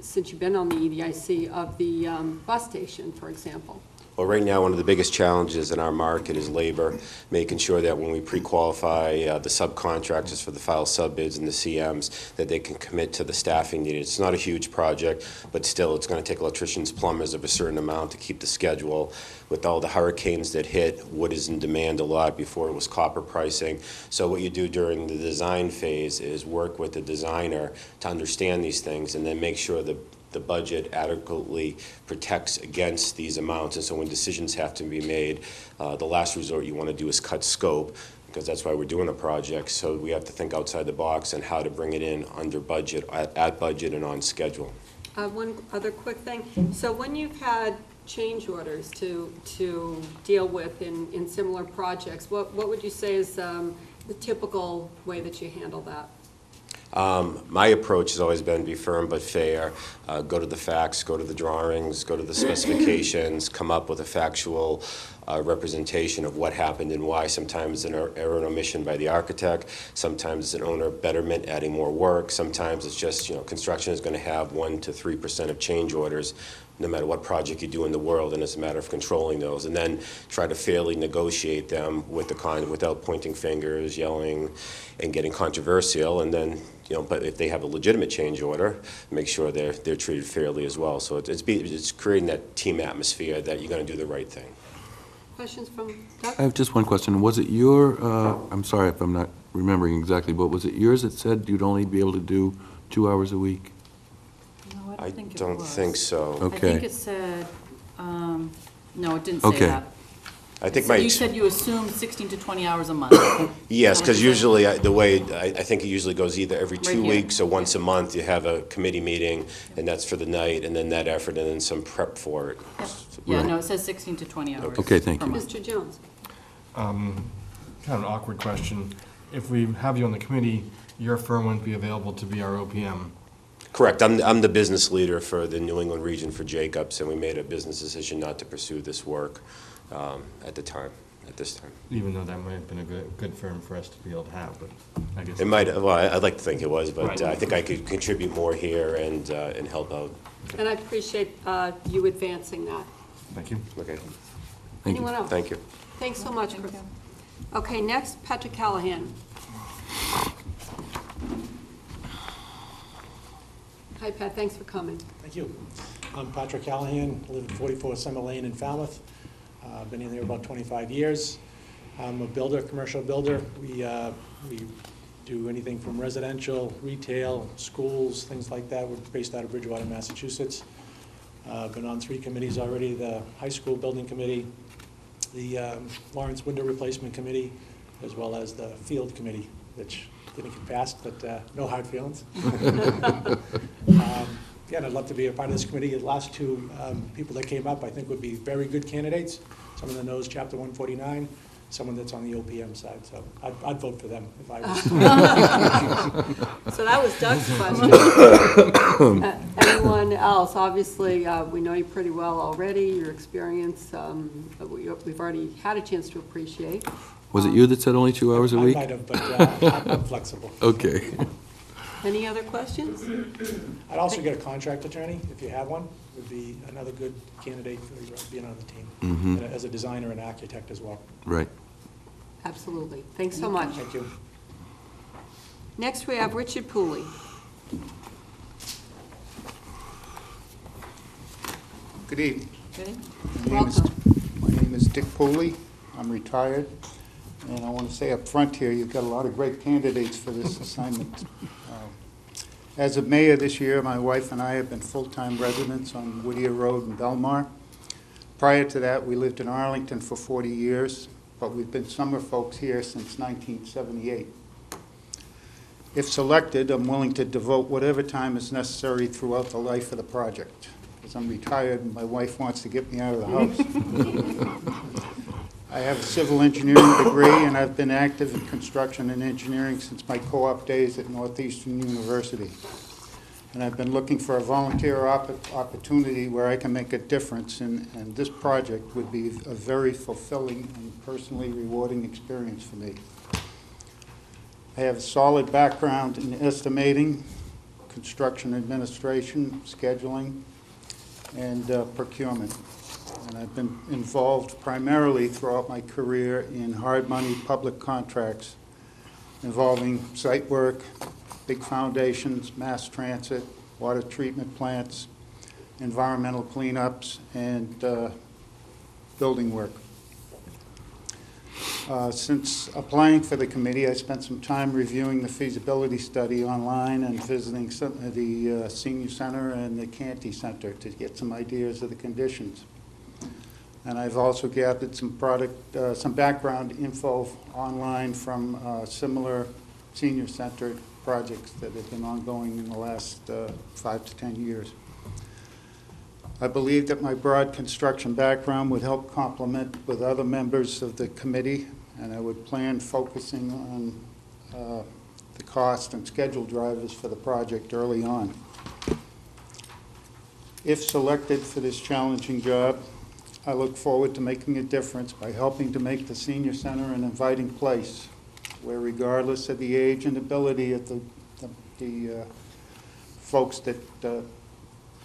since you've been on the EDIC, of the bus station, for example. Well, right now, one of the biggest challenges in our market is labor, making sure that when we pre-qualify the subcontractors for the file sub-bids and the CMs, that they can commit to the staffing needed. It's not a huge project, but still, it's going to take electricians, plumbers of a certain amount to keep the schedule. With all the hurricanes that hit, wood is in demand a lot. Before it was copper pricing. So what you do during the design phase is work with the designer to understand these things and then make sure the budget adequately protects against these amounts. And so when decisions have to be made, the last resort you want to do is cut scope, because that's why we're doing a project. So we have to think outside the box and how to bring it in under budget, at budget, and on schedule. One other quick thing. So when you've had change orders to deal with in similar projects, what would you say is the typical way that you handle that? My approach has always been be firm but fair, go to the facts, go to the drawings, go to the specifications, come up with a factual representation of what happened and why. Sometimes an error and omission by the architect, sometimes it's an owner betterment adding more work, sometimes it's just, you know, construction is going to have 1% to 3% of change orders no matter what project you do in the world, and it's a matter of controlling those, and then try to fairly negotiate them with the client without pointing fingers, yelling, and getting controversial, and then, you know, but if they have a legitimate change order, make sure they're treated fairly as well. So it's creating that team atmosphere that you're going to do the right thing. Questions from Doug? I have just one question. Was it your, I'm sorry if I'm not remembering exactly, but was it yours that said you'd only be able to do 2 hours a week? No, I don't think so. Okay. I think it said, no, it didn't say that. I think You said you assumed 16 to 20 hours a month. Yes, because usually the way, I think it usually goes either every Right 2 here. weeks or once a month. You have a committee meeting, and that's for the night, and then that effort, and then some prep for it. Yeah, no, it says 16 to 20 hours. Okay, thank you. Mr. Jones? Kind of an awkward question. If we have you on the committee, your firm wouldn't be available to be our OPM. Correct. I'm the business leader for the New England region for Jacobs, and we made a business decision not to pursue this work at this time. Even though that might have been a good firm for us to be able to have, but I guess. It might, well, I'd like to think it was, but Right. I think I could contribute more here and help out. And I appreciate you advancing that. Thank you. Okay. Anyone else? Thank you. Thanks so much, Chris. Okay, next, Patrick Callahan. Hi, Pat, thanks for coming. Thank you. I'm Patrick Callahan, I live at 44 Summer Lane in Falmouth. I've been in there about 25 years. I'm a builder, commercial builder. We do anything from residential, retail, schools, things like that. We're based out of Bridgewater, Massachusetts. I've been on 3 committees already, the high school building committee, the Lawrence Window Replacement Committee, as well as the field committee, which didn't get passed, but no hard feelings. Again, I'd love to be a part of this committee. The last two people that came up, I think, would be very good candidates. Someone that knows Chapter 149, someone that's on the OPM side. So I'd vote for them if I was. So that was Doug's question. Anyone else? Obviously, we know you pretty well already. Your experience, we've already had a chance to appreciate. Was it you that said only 2 hours a week? I might have, but I'm flexible. Okay. Any other questions? I'd also get a contract attorney, if you have one, would be another good candidate for being on the team. Mhm. As a designer and architect as well. Right. Absolutely. Thanks so much. Thank you. Next, we have Richard Pooley. Good evening. Okay. My name is Dick Pooley. I'm retired. And I want to say up front here, you've got a lot of great candidates for this assignment. As of May of this year, my wife and I have been full-time residents on Whittier Road in Belmar. Prior to that, we lived in Arlington for 40 years, but we've been summer folks here since 1978. If selected, I'm willing to devote whatever time is necessary throughout the life of the project. Because I'm retired and my wife wants to get me out of the house. I have a civil engineering degree, and I've been active in construction and engineering since my co-op days at Northeastern University. And I've been looking for a volunteer opportunity where I can make a difference, and this project would be a very fulfilling and personally rewarding experience for me. I have a solid background in estimating, construction administration, scheduling, and procurement. And I've been involved primarily throughout my career in hard money public contracts involving site work, big foundations, mass transit, water treatment plants, environmental cleanups, and building work. Since applying for the committee, I spent some time reviewing the feasibility study online and visiting some of the senior center and the Canty Center to get some ideas of the conditions. And I've also gathered some background info online from similar senior center projects that have been ongoing in the last 5 to 10 years. I believe that my broad construction background would help complement with other members of the committee, and I would plan focusing on the cost and schedule drivers for the project early on. If selected for this challenging job, I look forward to making a difference by helping to make the senior center an inviting place where, regardless of the age and ability of the folks that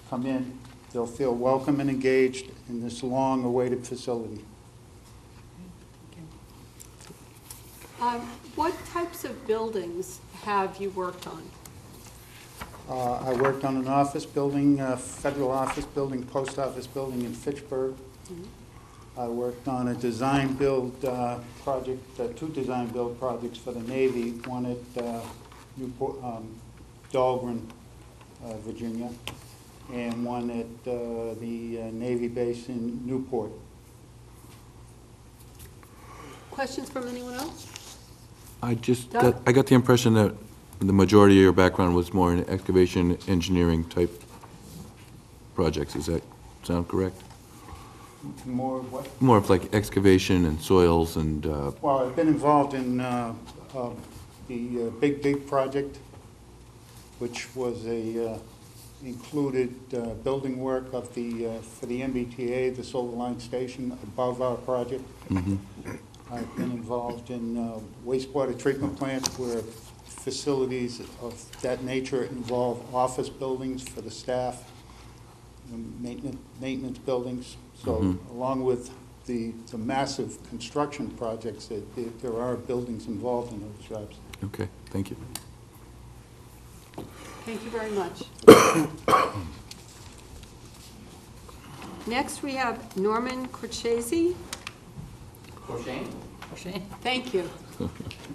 come in, they'll feel welcome and engaged in this long-awaited facility. What types of buildings have you worked on? I worked on an office building, federal office building, post office building in Fitchburg. I worked on a design-build project, 2 design-build projects for the Navy, one at Newport, Dahlgren, Virginia, and one at the Navy base in Newport. Questions from anyone else? I Doug? got the impression that the majority of your background was more in excavation, engineering type projects. Does that sound correct? More what? More of like excavation and soils and, Well, I've been involved in the Big project, which was included building work of for the MBTA, the Silver Line Station above our project. mhm. I've been involved in wastewater treatment plants where facilities of that nature involve office buildings for the staff, maintenance buildings. So along with the massive construction projects, there are buildings involved in those jobs. Okay, thank you. Thank you very much. Next, we have Norman Corchese. Thank you.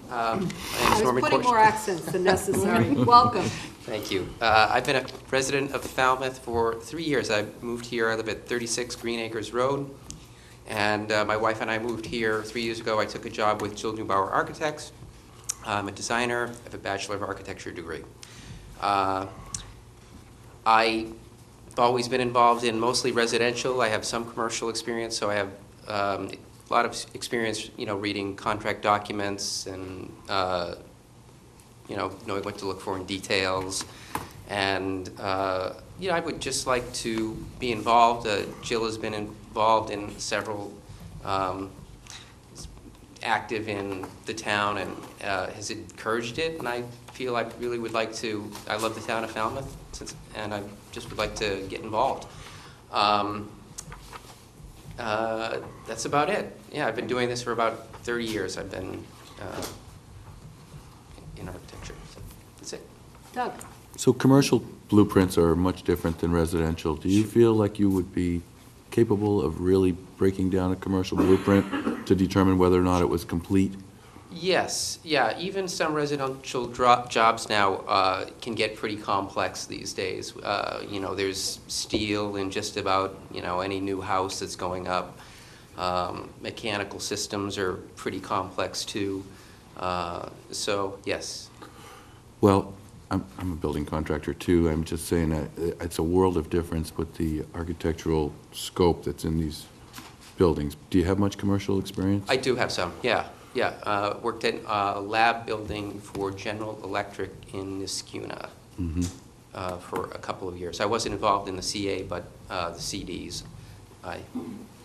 My name is I was Norman putting Corch- more accents than necessary. Welcome. Thank you. I've been a resident of Falmouth for 3 years. I moved here. I live at 36 Green Acres Road. And my wife and I moved here 3 years ago. I took a job with Jill Neubauer Architects. I'm a designer. I have a Bachelor of Architecture degree. I've always been involved in mostly residential. I have some commercial experience, so I have a lot of experience, reading contract documents and, knowing what to look for in details. And, I would just like to be involved. Jill has been involved in several, active in the town and has encouraged it, and I feel I really would like to. I love the town of Falmouth, and I just would like to get involved. That's about it. Yeah, I've been doing this for about 30 years. I've been in architecture. So that's it. Doug? So commercial blueprints are much different than residential. Do you feel like you would be capable of really breaking down a commercial blueprint to determine whether or not it was complete? Yes, yeah, even some residential jobs now can get pretty complex these days. There's steel in just about, any new house that's going up. Mechanical systems are pretty complex too. So, yes. Well, I'm a building contractor too. I'm just saying that it's a world of difference with the architectural scope that's in these buildings. Do you have much commercial experience? I do have some, yeah. Yeah, worked in a lab building for General Electric in Niskuna for a couple of years. I wasn't involved in the CA, but the CDs I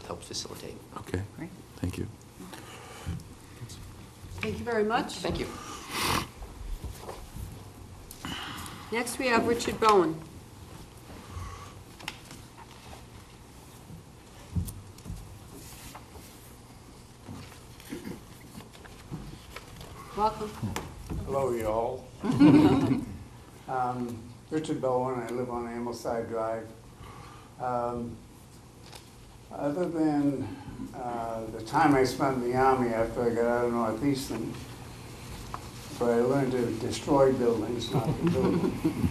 helped facilitate. Okay, thank you. Thank you very much. Thank you. Next, we have Richard Bowen. Welcome. Hello, y'all. Richard Bowen, I live on Ambleside Drive. Other than the time I spent in the Army after I got out of Northeastern, where I learned to destroy buildings, not to build them,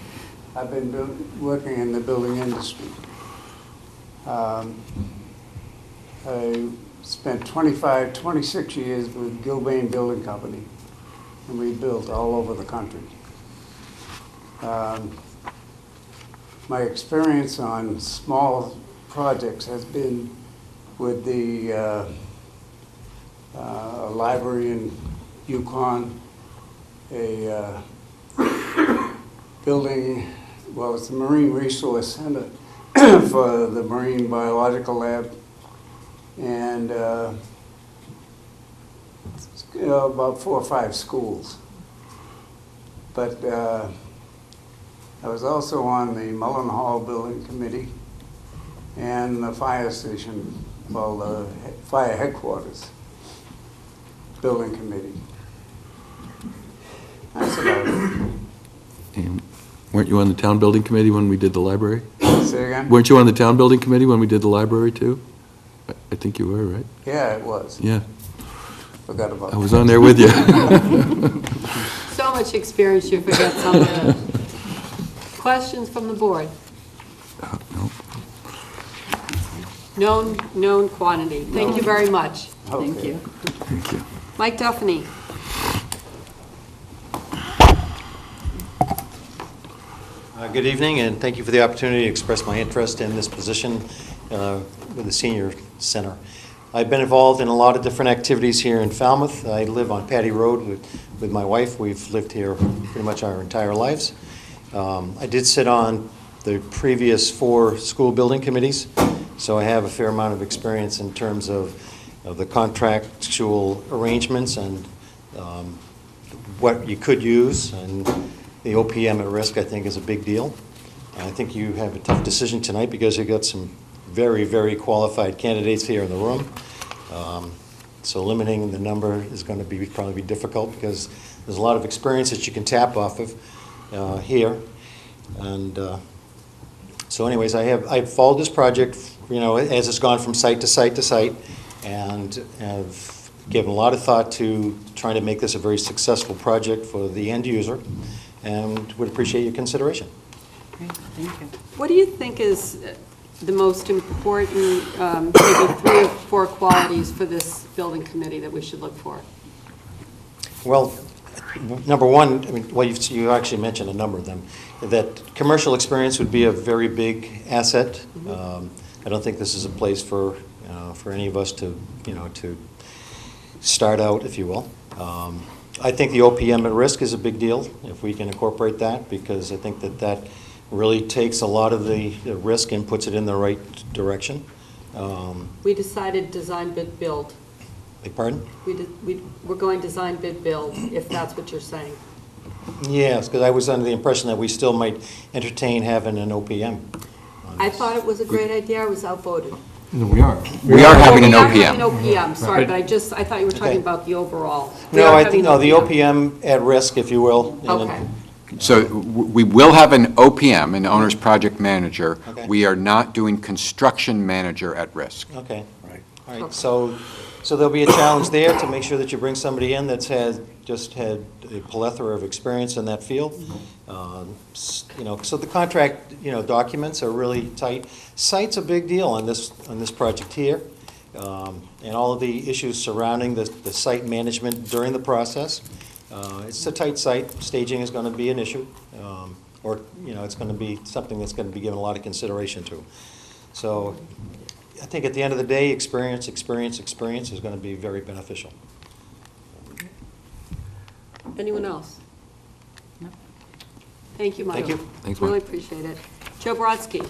I've been working in the building industry. I spent 26 years with Gilbane Building Company, and we built all over the country. My experience on small projects has been with the library in Yukon, a building, well, it's the Marine Resource Center for the Marine Biological Lab, and about 4 or 5 schools. But I was also on the Mullen Hall Building Committee and the fire station, well, the fire headquarters building committee. That's about it. And weren't you on the town building committee when we did the library? Say again? Weren't you on the town building committee when we did the library too? I think you were, right? Yeah, it was. Yeah. Forgot about I was on there with you. So much experience, you forget something. Questions from the board? No. Known quantity. Thank you very much. Okay. Thank you. Thank you. Mike Duffany. Good evening, and thank you for the opportunity to express my interest in this position with the Senior Center. I've been involved in a lot of different activities here in Falmouth. I live on Patty Road with my wife. We've lived here pretty much our entire lives. I did sit on the previous 4 school building committees, so I have a fair amount of experience in terms of the contractual arrangements and what you could use, and the OPM at risk, I think, is a big deal. And I think you have a tough decision tonight because you've got some very, very qualified candidates here in the room. So limiting the number is going to probably be difficult because there's a lot of experience that you can tap off of here. And so anyways, I've followed this project, as it's gone from site to site to site, and have given a lot of thought to trying to make this a very successful project for the end user, and would appreciate your consideration. Great, thank you. What do you think is the most important, maybe 3 or 4 qualities for this building committee that we should look for? Well, number one, I mean, well, you actually mentioned a number of them, that commercial experience would be a very big asset. I don't think this is a place for any of us to, to start out, if you will. I think the OPM at risk is a big deal, if we can incorporate that, because I think that really takes a lot of the risk and puts it in the right direction. We decided design, bid, build. Beg pardon? We're going design, bid, build, if that's what you're saying. Yes, because I was under the impression that we still might entertain having an OPM. I thought it was a great idea, I was outvoted. No, we are. We are having an We are OPM. having an OPM, sorry, Right. but I thought you were talking Okay. about the overall. We No, are I having think, an the OPM at risk, if you will. Okay. So we will have an OPM, an owner's project manager. Okay. We are not doing construction manager at risk. Okay. Right. All right, so there'll be a challenge there to make sure that you bring somebody in that's just had a plethora of experience in that field. So the contract, documents are really tight. Site's a big deal on this project here, and all of the issues surrounding the site management during the process. It's a tight site. Staging is going to be an issue, or it's going to be something that's going to be given a lot of consideration to. So I think at the end of the day, experience is going to be very beneficial. Anyone else? Thank you, Michael. Thank you. Thanks, Mike. Really appreciate it. Joe Brodsky.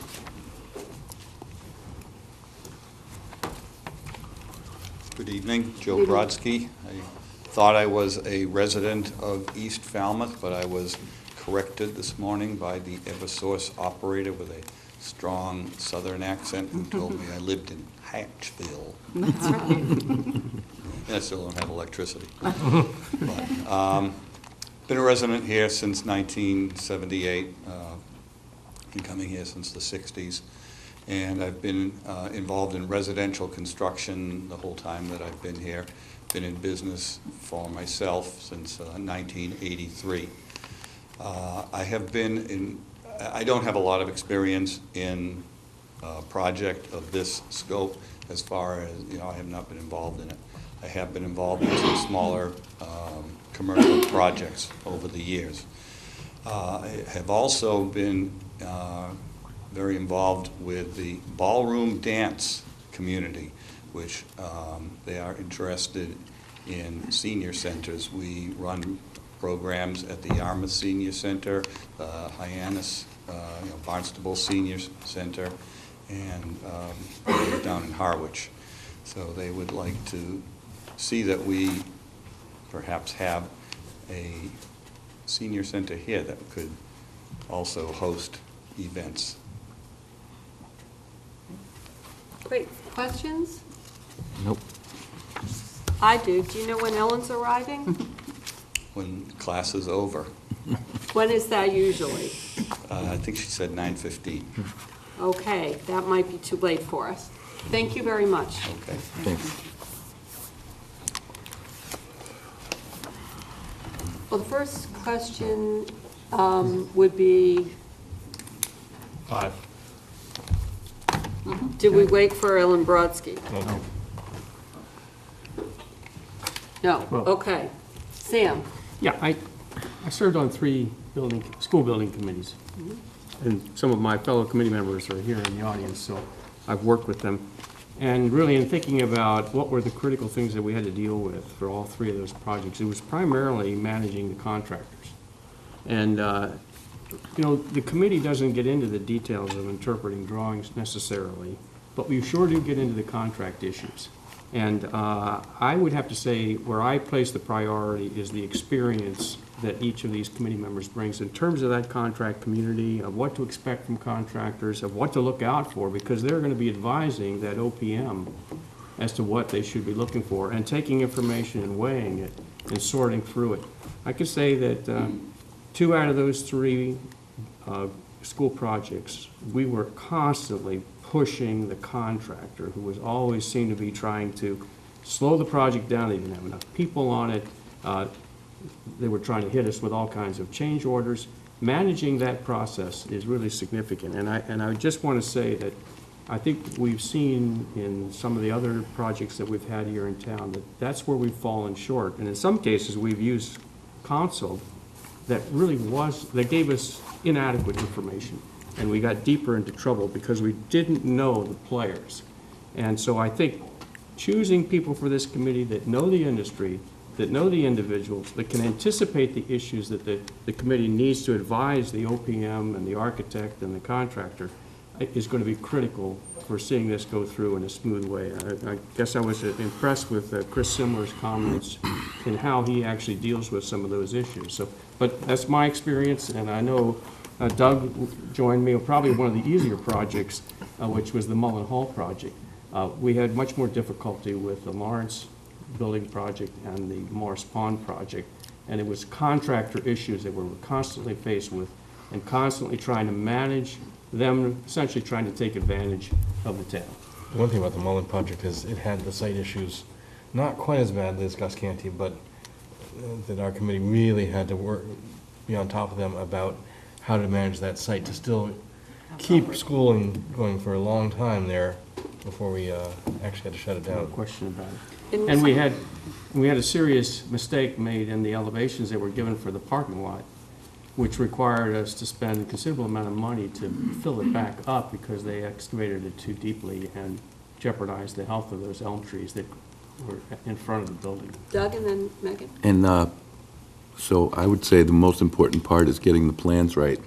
Good evening, Joe Good evening. Brodsky. I thought I was a resident of East Falmouth, but I was corrected this morning by the Eversource operator with a strong southern accent who told me I lived in Hatchville. That's right. And I still don't have electricity. But, been a resident here since 1978, been coming here since the 60s, and I've been involved in residential construction the whole time that I've been here. Been in business for myself since 1983. I don't have a lot of experience in a project of this scope as far as, I have not been involved in it. I have been involved in some smaller commercial projects over the years. I have also been very involved with the ballroom dance community, which they are interested in senior centers. We run programs at the Yarmouth Senior Center, Hyannis, Barnstable Senior Center, and down in Harwich. So they would like to see that we perhaps have a senior center here that could also host events. Great. Questions? Nope. I do. Do you know when Ellen's arriving? When class is over. When is that usually? I think she said 9:15. Okay, that might be too late for us. Thank you very much. Okay. Thanks. Well, the first question would be, 5. did we wait for Ellen Brodsky? No, Well- okay. Sam? Yeah, I served on 3 school building committees. And some of my fellow committee members are here in the audience, so I've worked with them. And really, in thinking about what were the critical things that we had to deal with for all 3 of those projects, it was primarily managing the contractors. And, the committee doesn't get into the details of interpreting drawings necessarily, but we sure do get into the contract issues. And I would have to say where I place the priority is the experience that each of these committee members brings in terms of that contract community, of what to expect from contractors, of what to look out for, because they're going to be advising that OPM as to what they should be looking for, and taking information and weighing it and sorting through it. I could say that 2 out of those 3 school projects, we were constantly pushing the contractor, who was always seemed to be trying to slow the project down. They didn't have enough people on it. They were trying to hit us with all kinds of change orders. Managing that process is really significant. And I just want to say that I think we've seen in some of the other projects that we've had here in town that that's where we've fallen short. And in some cases, we've used counsel that really that gave us inadequate information. And we got deeper into trouble because we didn't know the players. And so I think choosing people for this committee that know the industry, that know the individuals, that can anticipate the issues that the committee needs to advise the OPM and the architect and the contractor is going to be critical for seeing this go through in a smooth way. I guess I was impressed with Chris Simler's comments and how he actually deals with some of those issues. So, but that's my experience, and I know Doug joined me on probably one of the easier projects, which was the Mullen Hall project. We had much more difficulty with the Lawrence building project and the Morris Pond project, and it was contractor issues that we were constantly faced with and constantly trying to manage them, essentially trying to take advantage of the town. The one thing about the Mullen project is it had the site issues, not quite as badly as Gus Canty, but that our committee really had to be on top of them about how to manage that site to still keep schooling going for a long time there before we actually had to shut it down. No question about it. And we had a serious mistake made in the elevations that were given for the parking lot, which required us to spend a considerable amount of money to fill it back up because they excavated it too deeply and jeopardized the health of those elm trees that were in front of the building. Doug and then Megan. And so I would say the most important part is getting the plans right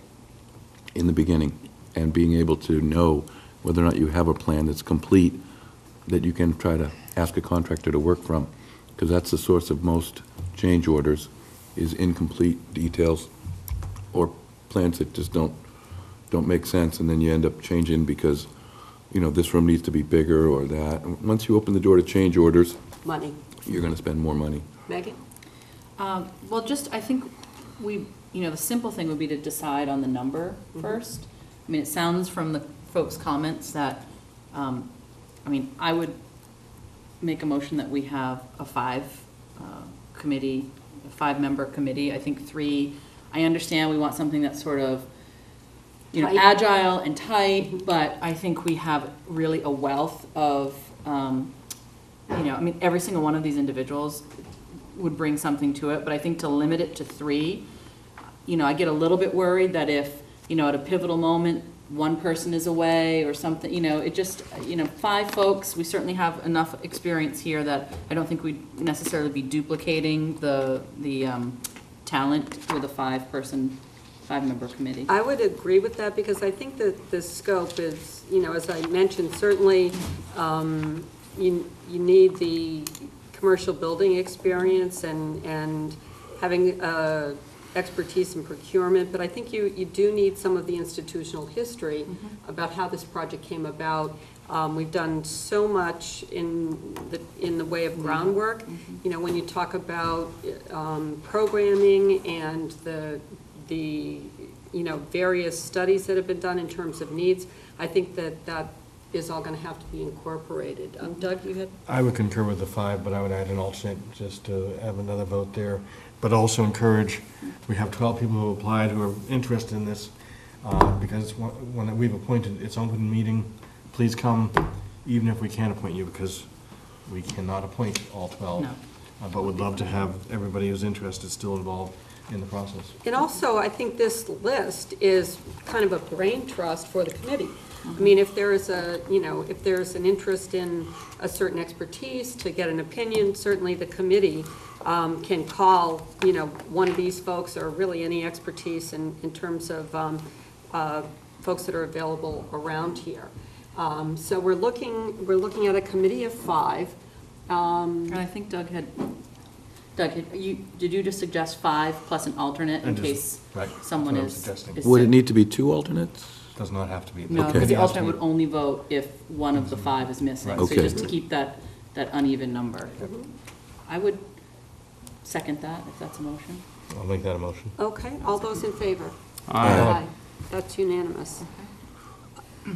in the beginning and being able to know whether or not you have a plan that's complete that you can try to ask a contractor to work from, because that's the source of most change orders, is incomplete details or plans that just don't make sense, and then you end up changing because, you know, this room needs to be bigger or that. And once you open the door to change orders, Money. you're going to spend more money. Megan? Well, just, I think the simple thing would be to decide on the number first. I mean, it sounds from the folks' comments that, I would make a motion that we have a five-member committee. I think 3, I understand we want something that's sort of, Tight. agile and tight, but I think we have really a wealth of, every single one of these individuals would bring something to it, but I think to limit it to 3, I get a little bit worried that if, at a pivotal moment, one person is away or something, it just, 5 folks, we certainly have enough experience here that I don't think we'd necessarily be duplicating the talent with a 5-member committee. I would agree with that because I think that the scope is, as I mentioned, certainly you need the commercial building experience and having expertise in procurement, but I think you do need some of the institutional history about how this project came about. We've done so much in the way of groundwork. When you talk about programming and the various studies that have been done in terms of needs, I think that is all going to have to be incorporated. Doug, you had? I would concur with the 5, but I would add an alternate just to have another vote there. But also encourage, we have 12 people who applied who are interested in this, because when we've appointed, it's open meeting. Please come, even if we can't appoint you, because we cannot appoint all 12. No. But would love to have everybody who's interested still involved in the process. And also, I think this list is kind of a brain trust for the committee. I mean, if there is if there's an interest in a certain expertise to get an opinion, certainly the committee can call, one of these folks or really any expertise in terms of folks that are available around here. So we're looking at a committee of 5. And I think Doug, did you just suggest 5 plus an alternate in case someone is Would it sick? need to be 2 alternates? Does not have to be. No, Okay. because the alternate would only vote if one of the 5 is missing. Right. So Okay. just to keep that uneven number. I would second that, if that's a motion. I'll make that a motion. Okay, all those in favor? Aye. That's unanimous.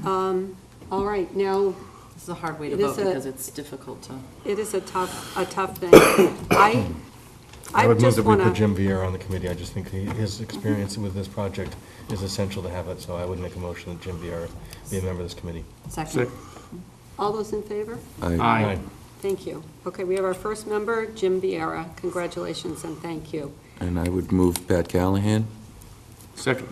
All right, now, This is a hard way to It is vote a- because it's difficult to. it is a tough thing. I would move just that we want put to, Jim Vieira on the committee. I just think his experience with this project is essential to have it, so I would make a motion that Jim Vieira be a member of this committee. Second. all those in favor? Aye. Thank you. Okay, we have our first member, Jim Vieira. Congratulations and thank you. And I would move Pat Callahan. Second.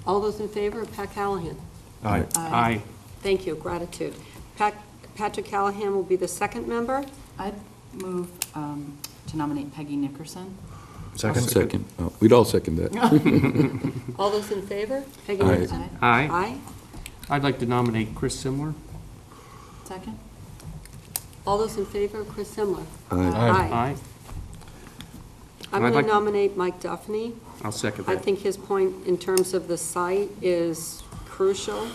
All those in favor of Pat Callahan? Aye. Aye. Thank you, gratitude. Patrick Callahan will be the second member. I'd move to nominate Peggy Nickerson. Second. Oh, we'd all second that. All those in favor? Peggy Aye. Nicholson? Aye. Aye. I'd like to nominate Chris Simler. Second. All those in favor of Chris Simler? Aye. I'm I'd going to like- nominate Mike Duffney. I'll second I that. think his point in terms of the site is crucial.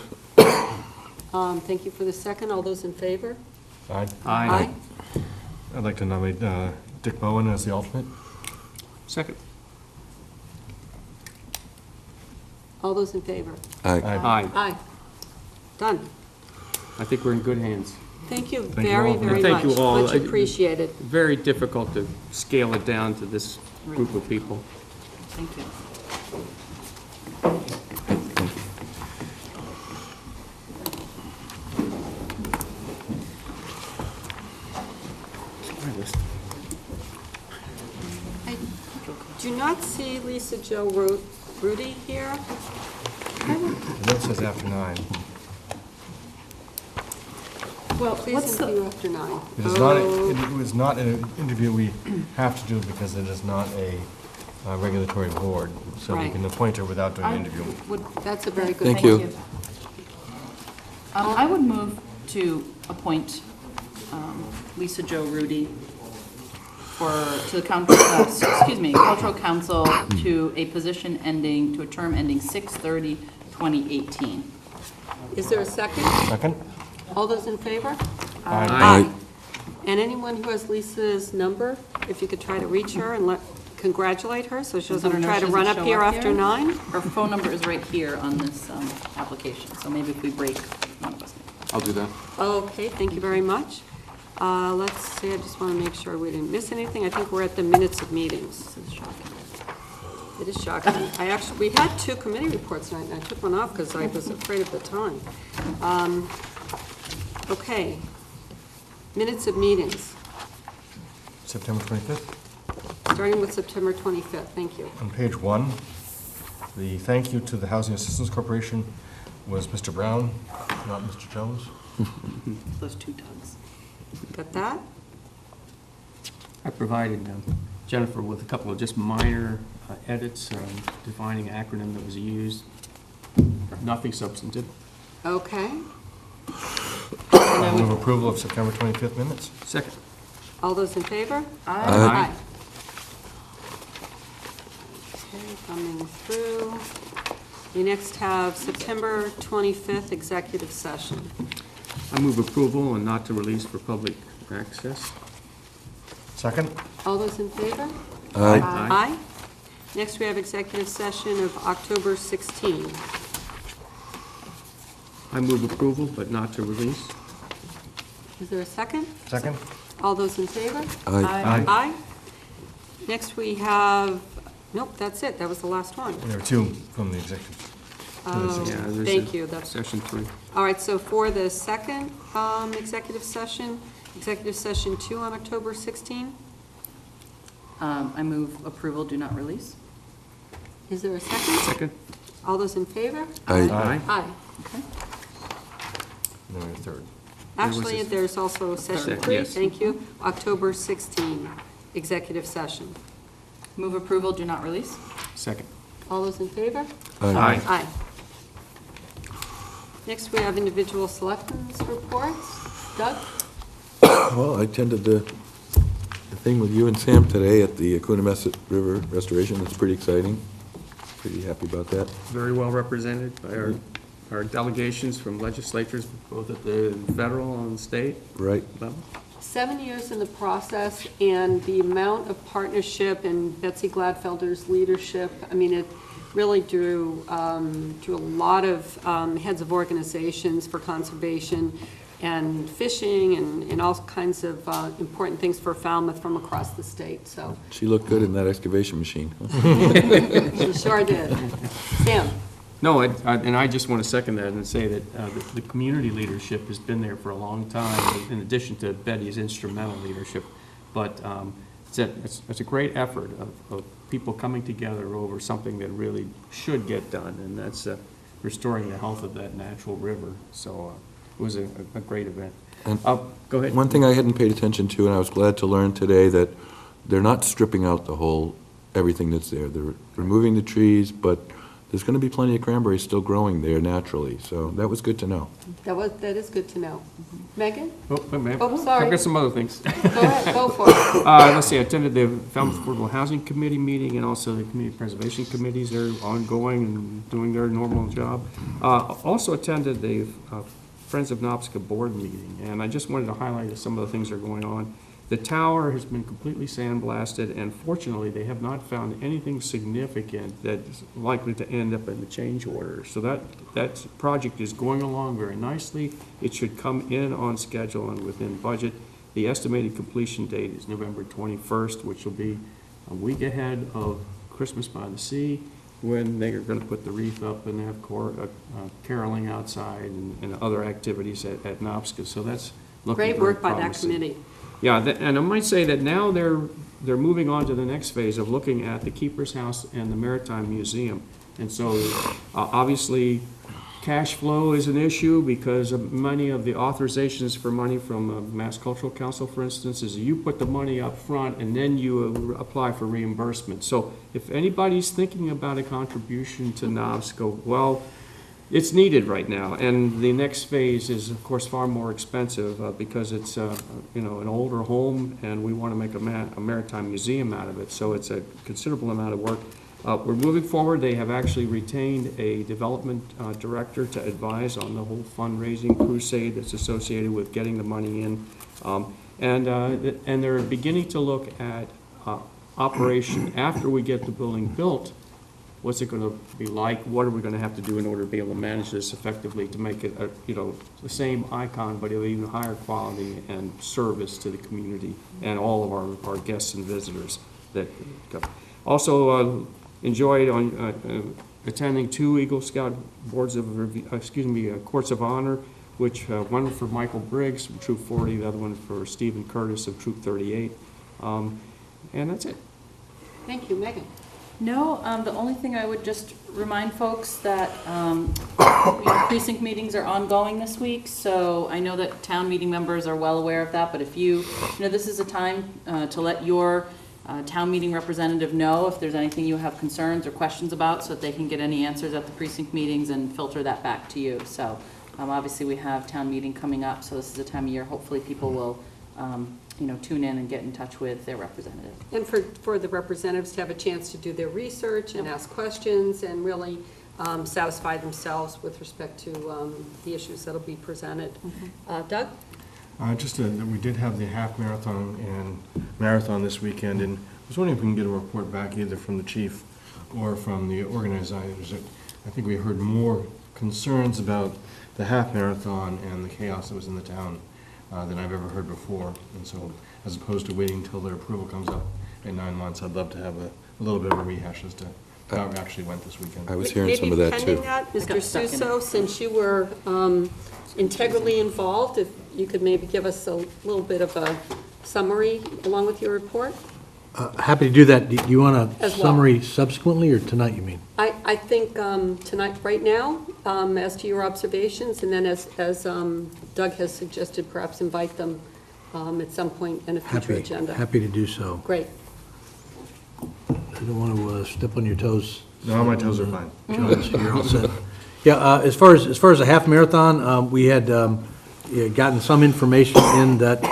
Thank you for the second. All those in favor? Aye. Aye. I'd like to nominate Dick Bowen as the alternate. Second. All those in favor? Aye. Aye. Aye. Done. I think we're in good hands. Thank you Thank you very, all. very Thank much. you all. Much appreciated. Very difficult to scale it down to this group of people. Thank you. I do not see Lisa Jo Rudy here. The note says after 9. Well, please What's the- interview after 9. It is not, it was not an interview we have to do because it is not a regulatory board. So we Right. can appoint her without doing an interview. That's a very good Thank point. you. I would move to appoint Lisa Jo Rudy to the Cultural Council to a position ending, to a term ending 6/30/2018. Is there a second? Second? All those in favor? Aye. And anyone who has Lisa's number, if you could try to reach her and congratulate her, so she doesn't try to run up here after 9? Her phone number is right here on this application, so maybe if we break, one of us. I'll do that. Okay, thank you very much. Let's see, I just want to make sure we didn't miss anything. I think we're at the minutes of meetings. It is shocking. We had 2 committee reports tonight, and I took one off because I was afraid of the time. Okay. Minutes of meetings, September 25th. starting with September 25th. Thank you. On page 1, the thank you to the Housing Assistance Corporation was Mr. Brown, not Mr. Jones. Those 2 Dougs. Got that? I provided Jennifer with a couple of just minor edits, defining acronym that was used, nothing substantive. Okay. I move approval of September 25th minutes. Second. All those in favor? Aye. Okay, coming through. We next have September 25th executive session. I move approval and not to release for public access. Second? All those in favor? Aye. Aye. Next, we have executive session of October 16. I move approval but not to release. Is there a second? Second? All those in favor? Aye. Aye. Next, we have, nope, that's it. That was the last one. There were 2 from the executive. Oh, Yeah, there's thank a you. That's Session 3. all right, so for the second executive session 2 on October 16, I move approval, do not release. is there a second? Second. All those in favor? Aye. Aye. Aye. Okay. And then we have 3rd. Actually, there's also session Third, 3, yes. thank you, October 16, executive session. Move approval, do not release. Second. All those in favor? Aye. Aye. Next, we have individual selectmen's reports. Doug? Well, I attended the thing with you and Sam today at the Coonamessett River Restoration. It's pretty exciting. Pretty happy about that. Very well represented by our delegations from legislatures, both at the federal and state Right. level. 7 years in the process, and the amount of partnership and Betsy Gladfelder's leadership, I mean, it really drew a lot of heads of organizations for conservation and fishing and all kinds of important things for Falmouth from across the state, so. She looked good in that excavation machine. She sure did. Sam? No, and I just want to second that and say that the community leadership has been there for a long time, in addition to Betty's instrumental leadership. But it's a great effort of people coming together over something that really should get done, and that's restoring the health of that natural river. So it was a great event. And go ahead. One thing I hadn't paid attention to, and I was glad to learn today, that they're not stripping out everything that's there. They're removing the trees, but there's going to be plenty of cranberries still growing there naturally, so that was good to know. That is good to know. Megan? Oh, sorry. I've got some other things. Go ahead, go for it. Let's see, I attended the Falmouth Affordable Housing Committee meeting and also the Community Preservation Committees. They're ongoing and doing their normal job. Also attended the Friends of Nopska board meeting, and I just wanted to highlight some of the things that are going on. The tower has been completely sandblasted, and fortunately, they have not found anything significant that's likely to end up in the change order. So that project is going along very nicely. It should come in on schedule and within budget. The estimated completion date is November 21st, which will be a week ahead of Christmas by the Sea, when they are going to put the wreath up and have caroling outside and other activities at Nopska. So that's looking Great very work by that promising. committee. Yeah, and I might say that now they're moving on to the next phase of looking at the Keeper's House and the Maritime Museum. And so, obviously, cash flow is an issue because of many of the authorizations for money from Mass Cultural Council, for instance, is you put the money up front and then you apply for reimbursement. So if anybody's thinking about a contribution to NOVSCO, well, it's needed right now, and the next phase is, of course, far more expensive because it's, an older home, and we want to make a maritime museum out of it. So it's a considerable amount of work. We're moving forward. They have actually retained a development director to advise on the whole fundraising crusade that's associated with getting the money in, and they're beginning to look at operation after we get the building built. What's it going to be like? What are we going to have to do in order to be able to manage this effectively to make it, the same icon, but of even higher quality and service to the community and all of our guests and visitors that come. Also, enjoyed attending 2 Eagle Scout boards of review, courts of honor, which one for Michael Briggs from Troop 40, the other one for Stephen Curtis of Troop 38, and that's it. Thank you, Megan. No, the only thing I would just remind folks that precinct meetings are ongoing this week, so I know that town meeting members are well aware of that, but if this is a time to let your town meeting representative know if there's anything you have concerns or questions about, so that they can get any answers at the precinct meetings and filter that back to you. So obviously we have town meeting coming up, so this is a time of year, hopefully people will tune in and get in touch with their representative. And for the representatives to have a chance to do their research and ask questions and really satisfy themselves with respect to the issues that'll be presented. Doug? We did have the half marathon and marathon this weekend, and I was wondering if we can get a report back either from the chief or from the organizers. I think we heard more concerns about the half marathon and the chaos that was in the town than I've ever heard before. And so, as opposed to waiting until their approval comes up in 9 months, I'd love to have a little bit of a rehash as to how it actually went this weekend. I was hearing some of that, too. Maybe pending that, Mr. Suso, since you were integrally involved, if you could maybe give us a little bit of a summary along with your report? Happy to do that. Do you want a As well. summary subsequently, or tonight, you mean? I think tonight, right now, as to your observations, and then as Doug has suggested, perhaps invite them at some point in a future agenda. Happy to do so. Great. I don't want to step on your toes. No, my toes are fine. John, so you're all set. Yeah, as far as the half marathon, we had gotten some information in that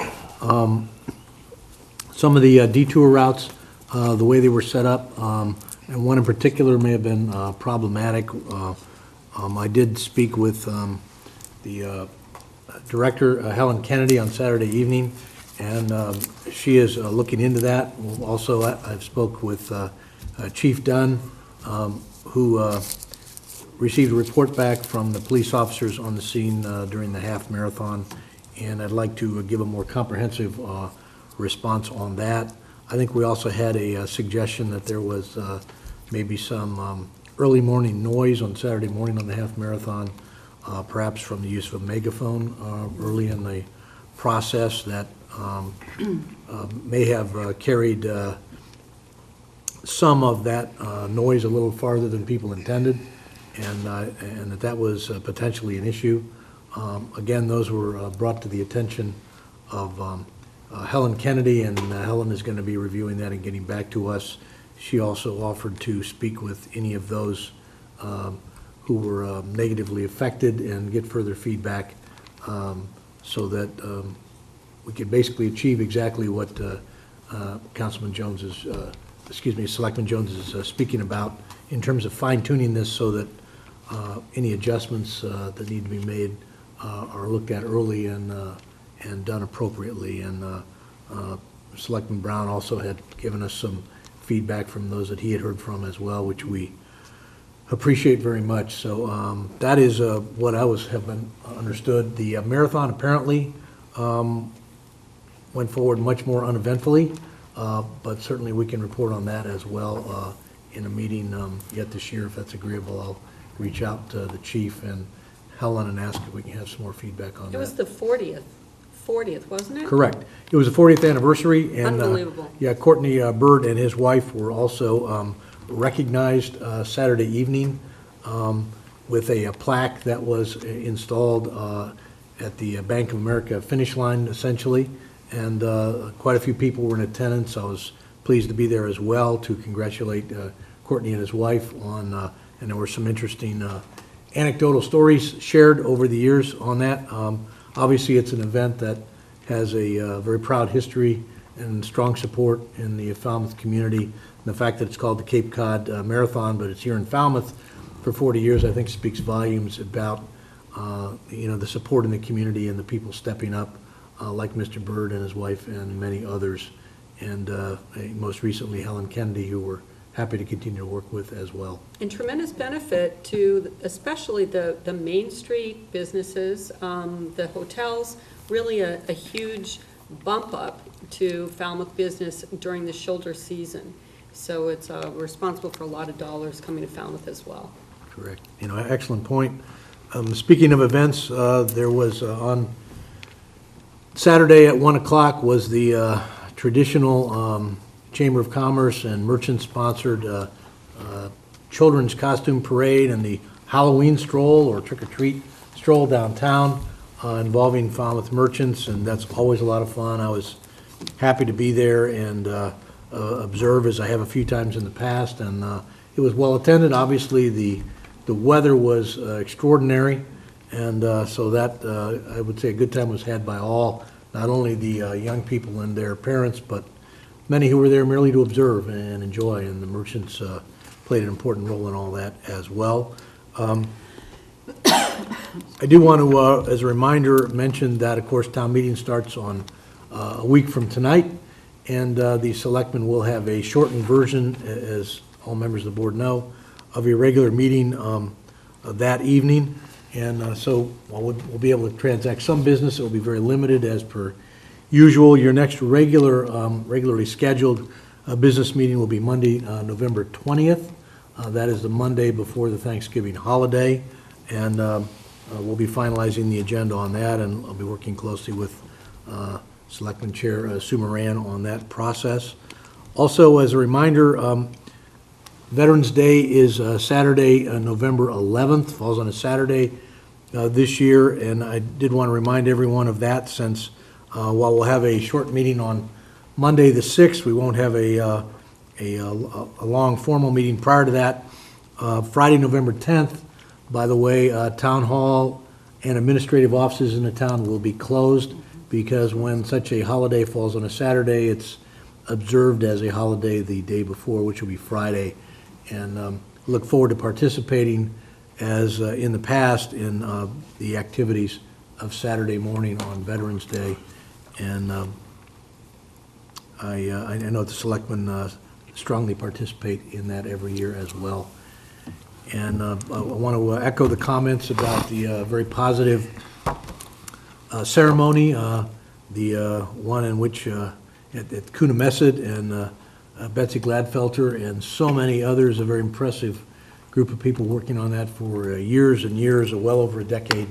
some of the detour routes, the way they were set up, and one in particular may have been problematic. I did speak with the director, Helen Kennedy, on Saturday evening, and she is looking into that. Also, I've spoke with Chief Dunn, who received a report back from the police officers on the scene during the half marathon, and I'd like to give a more comprehensive response on that. I think we also had a suggestion that there was maybe some early morning noise on Saturday morning on the half marathon, perhaps from the use of a megaphone early in the process that may have carried some of that noise a little farther than people intended, and that was potentially an issue. Again, those were brought to the attention of Helen Kennedy, and Helen is going to be reviewing that and getting back to us. She also offered to speak with any of those who were negatively affected and get further feedback so that we could basically achieve exactly what Councilman Jones is, Selectman Jones is speaking about in terms of fine-tuning this so that any adjustments that need to be made are looked at early and done appropriately. And Selectman Brown also had given us some feedback from those that he had heard from as well, which we appreciate very much. So that is what I have been understood. The marathon apparently went forward much more uneventfully, but certainly we can report on that as well in a meeting yet this year. If that's agreeable, I'll reach out to the chief and Helen and ask if we can have some more feedback on that. It was the 40th, wasn't it? Correct. It was the 40th anniversary, and Unbelievable. Yeah, Courtney Bird and his wife were also recognized Saturday evening with a plaque that was installed at the Bank of America finish line, essentially, and quite a few people were in attendance. I was pleased to be there as well to congratulate Courtney and his wife on, and there were some interesting anecdotal stories shared over the years on that. Obviously, it's an event that has a very proud history and strong support in the Falmouth community. And the fact that it's called the Cape Cod Marathon, but it's here in Falmouth for 40 years, I think speaks volumes about the support in the community and the people stepping up, like Mr. Bird and his wife and many others, and most recently Helen Kennedy, who we're happy to continue to work with as well. And tremendous benefit to especially the Main Street businesses, the hotels, really a huge bump up to Falmouth business during the shoulder season. So it's responsible for a lot of dollars coming to Falmouth as well. Correct. Excellent point. Speaking of events, there was on Saturday at 1 o'clock was the traditional Chamber of Commerce and merchant-sponsored children's costume parade and the Halloween stroll or trick-or-treat stroll downtown involving Falmouth merchants, and that's always a lot of fun. I was happy to be there and observe, as I have a few times in the past, and it was well attended. Obviously, the weather was extraordinary, and so that I would say a good time was had by all, not only the young people and their parents, but many who were there merely to observe and enjoy, and the merchants played an important role in all that as well. I do want to, as a reminder, mention that, of course, town meeting starts on a week from tonight, and the selectmen will have a shortened version, as all members of the board know, of your regular meeting that evening. And so while we'll be able to transact some business, it will be very limited as per usual. Your next regularly scheduled business meeting will be Monday, November 20th. That is the Monday before the Thanksgiving holiday, and we'll be finalizing the agenda on that, and I'll be working closely with Selectman Chair Sue Moran on that process. Also, as a reminder, Veterans Day is Saturday, November 11th, falls on a Saturday this year, and I did want to remind everyone of that, since while we'll have a short meeting on Monday the 6th, we won't have a long formal meeting prior to that. Friday, November 10th, by the way, Town Hall and administrative offices in the town will be closed, because when such a holiday falls on a Saturday, it's observed as a holiday the day before, which will be Friday. And look forward to participating, as in the past, in the activities of Saturday morning on Veterans Day. And I know the selectmen strongly participate in that every year as well. And I want to echo the comments about the very positive ceremony, the one in which at Coonamessett and Betsy Gladfelter and so many others, a very impressive group of people working on that for years and years, well over a decade.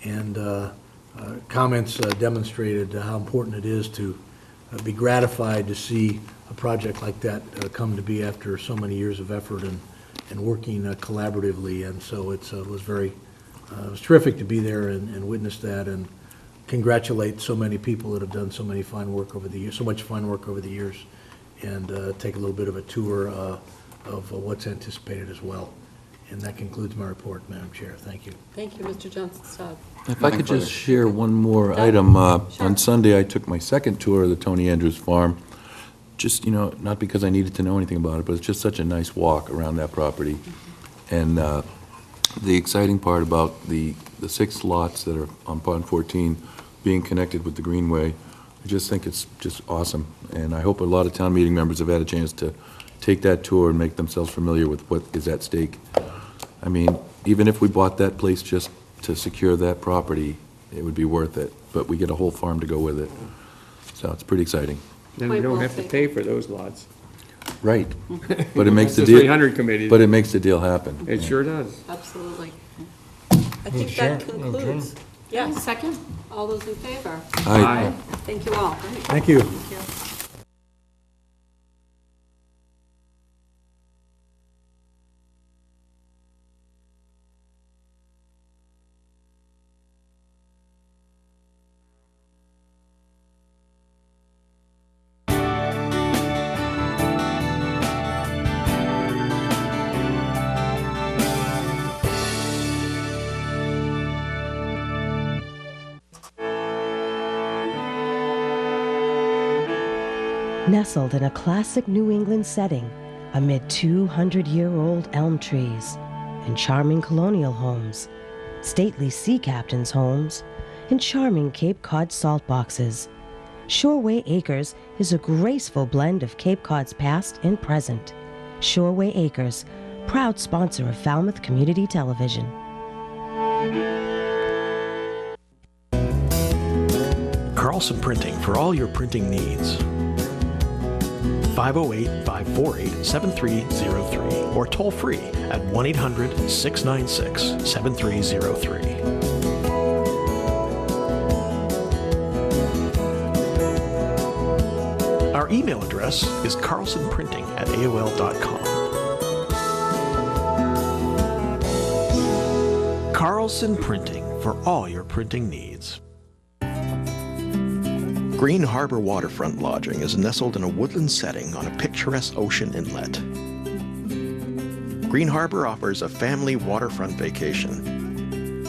And comments demonstrated how important it is to be gratified to see a project like that come to be after so many years of effort and working collaboratively. And so it was terrific to be there and witness that, and congratulate so many people that have done so much fine work over the years, and take a little bit of a tour of what's anticipated as well. And that concludes my report, Madam Chair. Thank you. Thank you, Mr. Johnson. If I could just share one more item. On Sunday, I took my second tour of the Tony Andrews Farm. Just, not because I needed to know anything about it, but it's just such a nice walk around that property. And the exciting part about the 6 lots that are on Pond 14 being connected with the Greenway, I just think it's just awesome. And I hope a lot of town meeting members have had a chance to take that tour and make themselves familiar with what is at stake. I mean, even if we bought that place just to secure that property, it would be worth it. But we get a whole farm to go with it. So it's pretty exciting. Then we don't have to pay for those lots. Right. But it makes That's the the deal. 300 committee. But it makes the deal happen. It sure does. Absolutely. I think that concludes. Yes. Second? All those in favor? Aye. Thank you all. Thank you. Thank you. Nestled in a classic New England setting, amid 200-year-old elm trees, and charming colonial homes, stately sea captains' homes, and charming Cape Cod salt boxes, Shoreway Acres is a graceful blend of Cape Cod's past and present. Shoreway Acres, proud sponsor of Falmouth Community Television. Carlson Printing for all your printing needs. 508-548-7303 or toll free at 1-800-696-7303. Our email address is carlsonprinting@aol.com. Carlson Printing for all your printing needs. Green Harbor Waterfront Lodging is nestled in a woodland setting on a picturesque ocean inlet. Green Harbor offers a family waterfront vacation.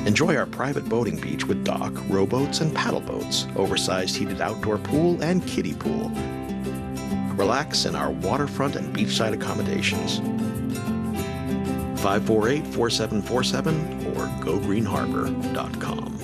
Enjoy our private boating beach with dock, rowboats, and paddle boats, oversized heated outdoor pool, and kiddie pool. Relax in our waterfront and beachside accommodations. 548-4747 or gogreenharbor.com.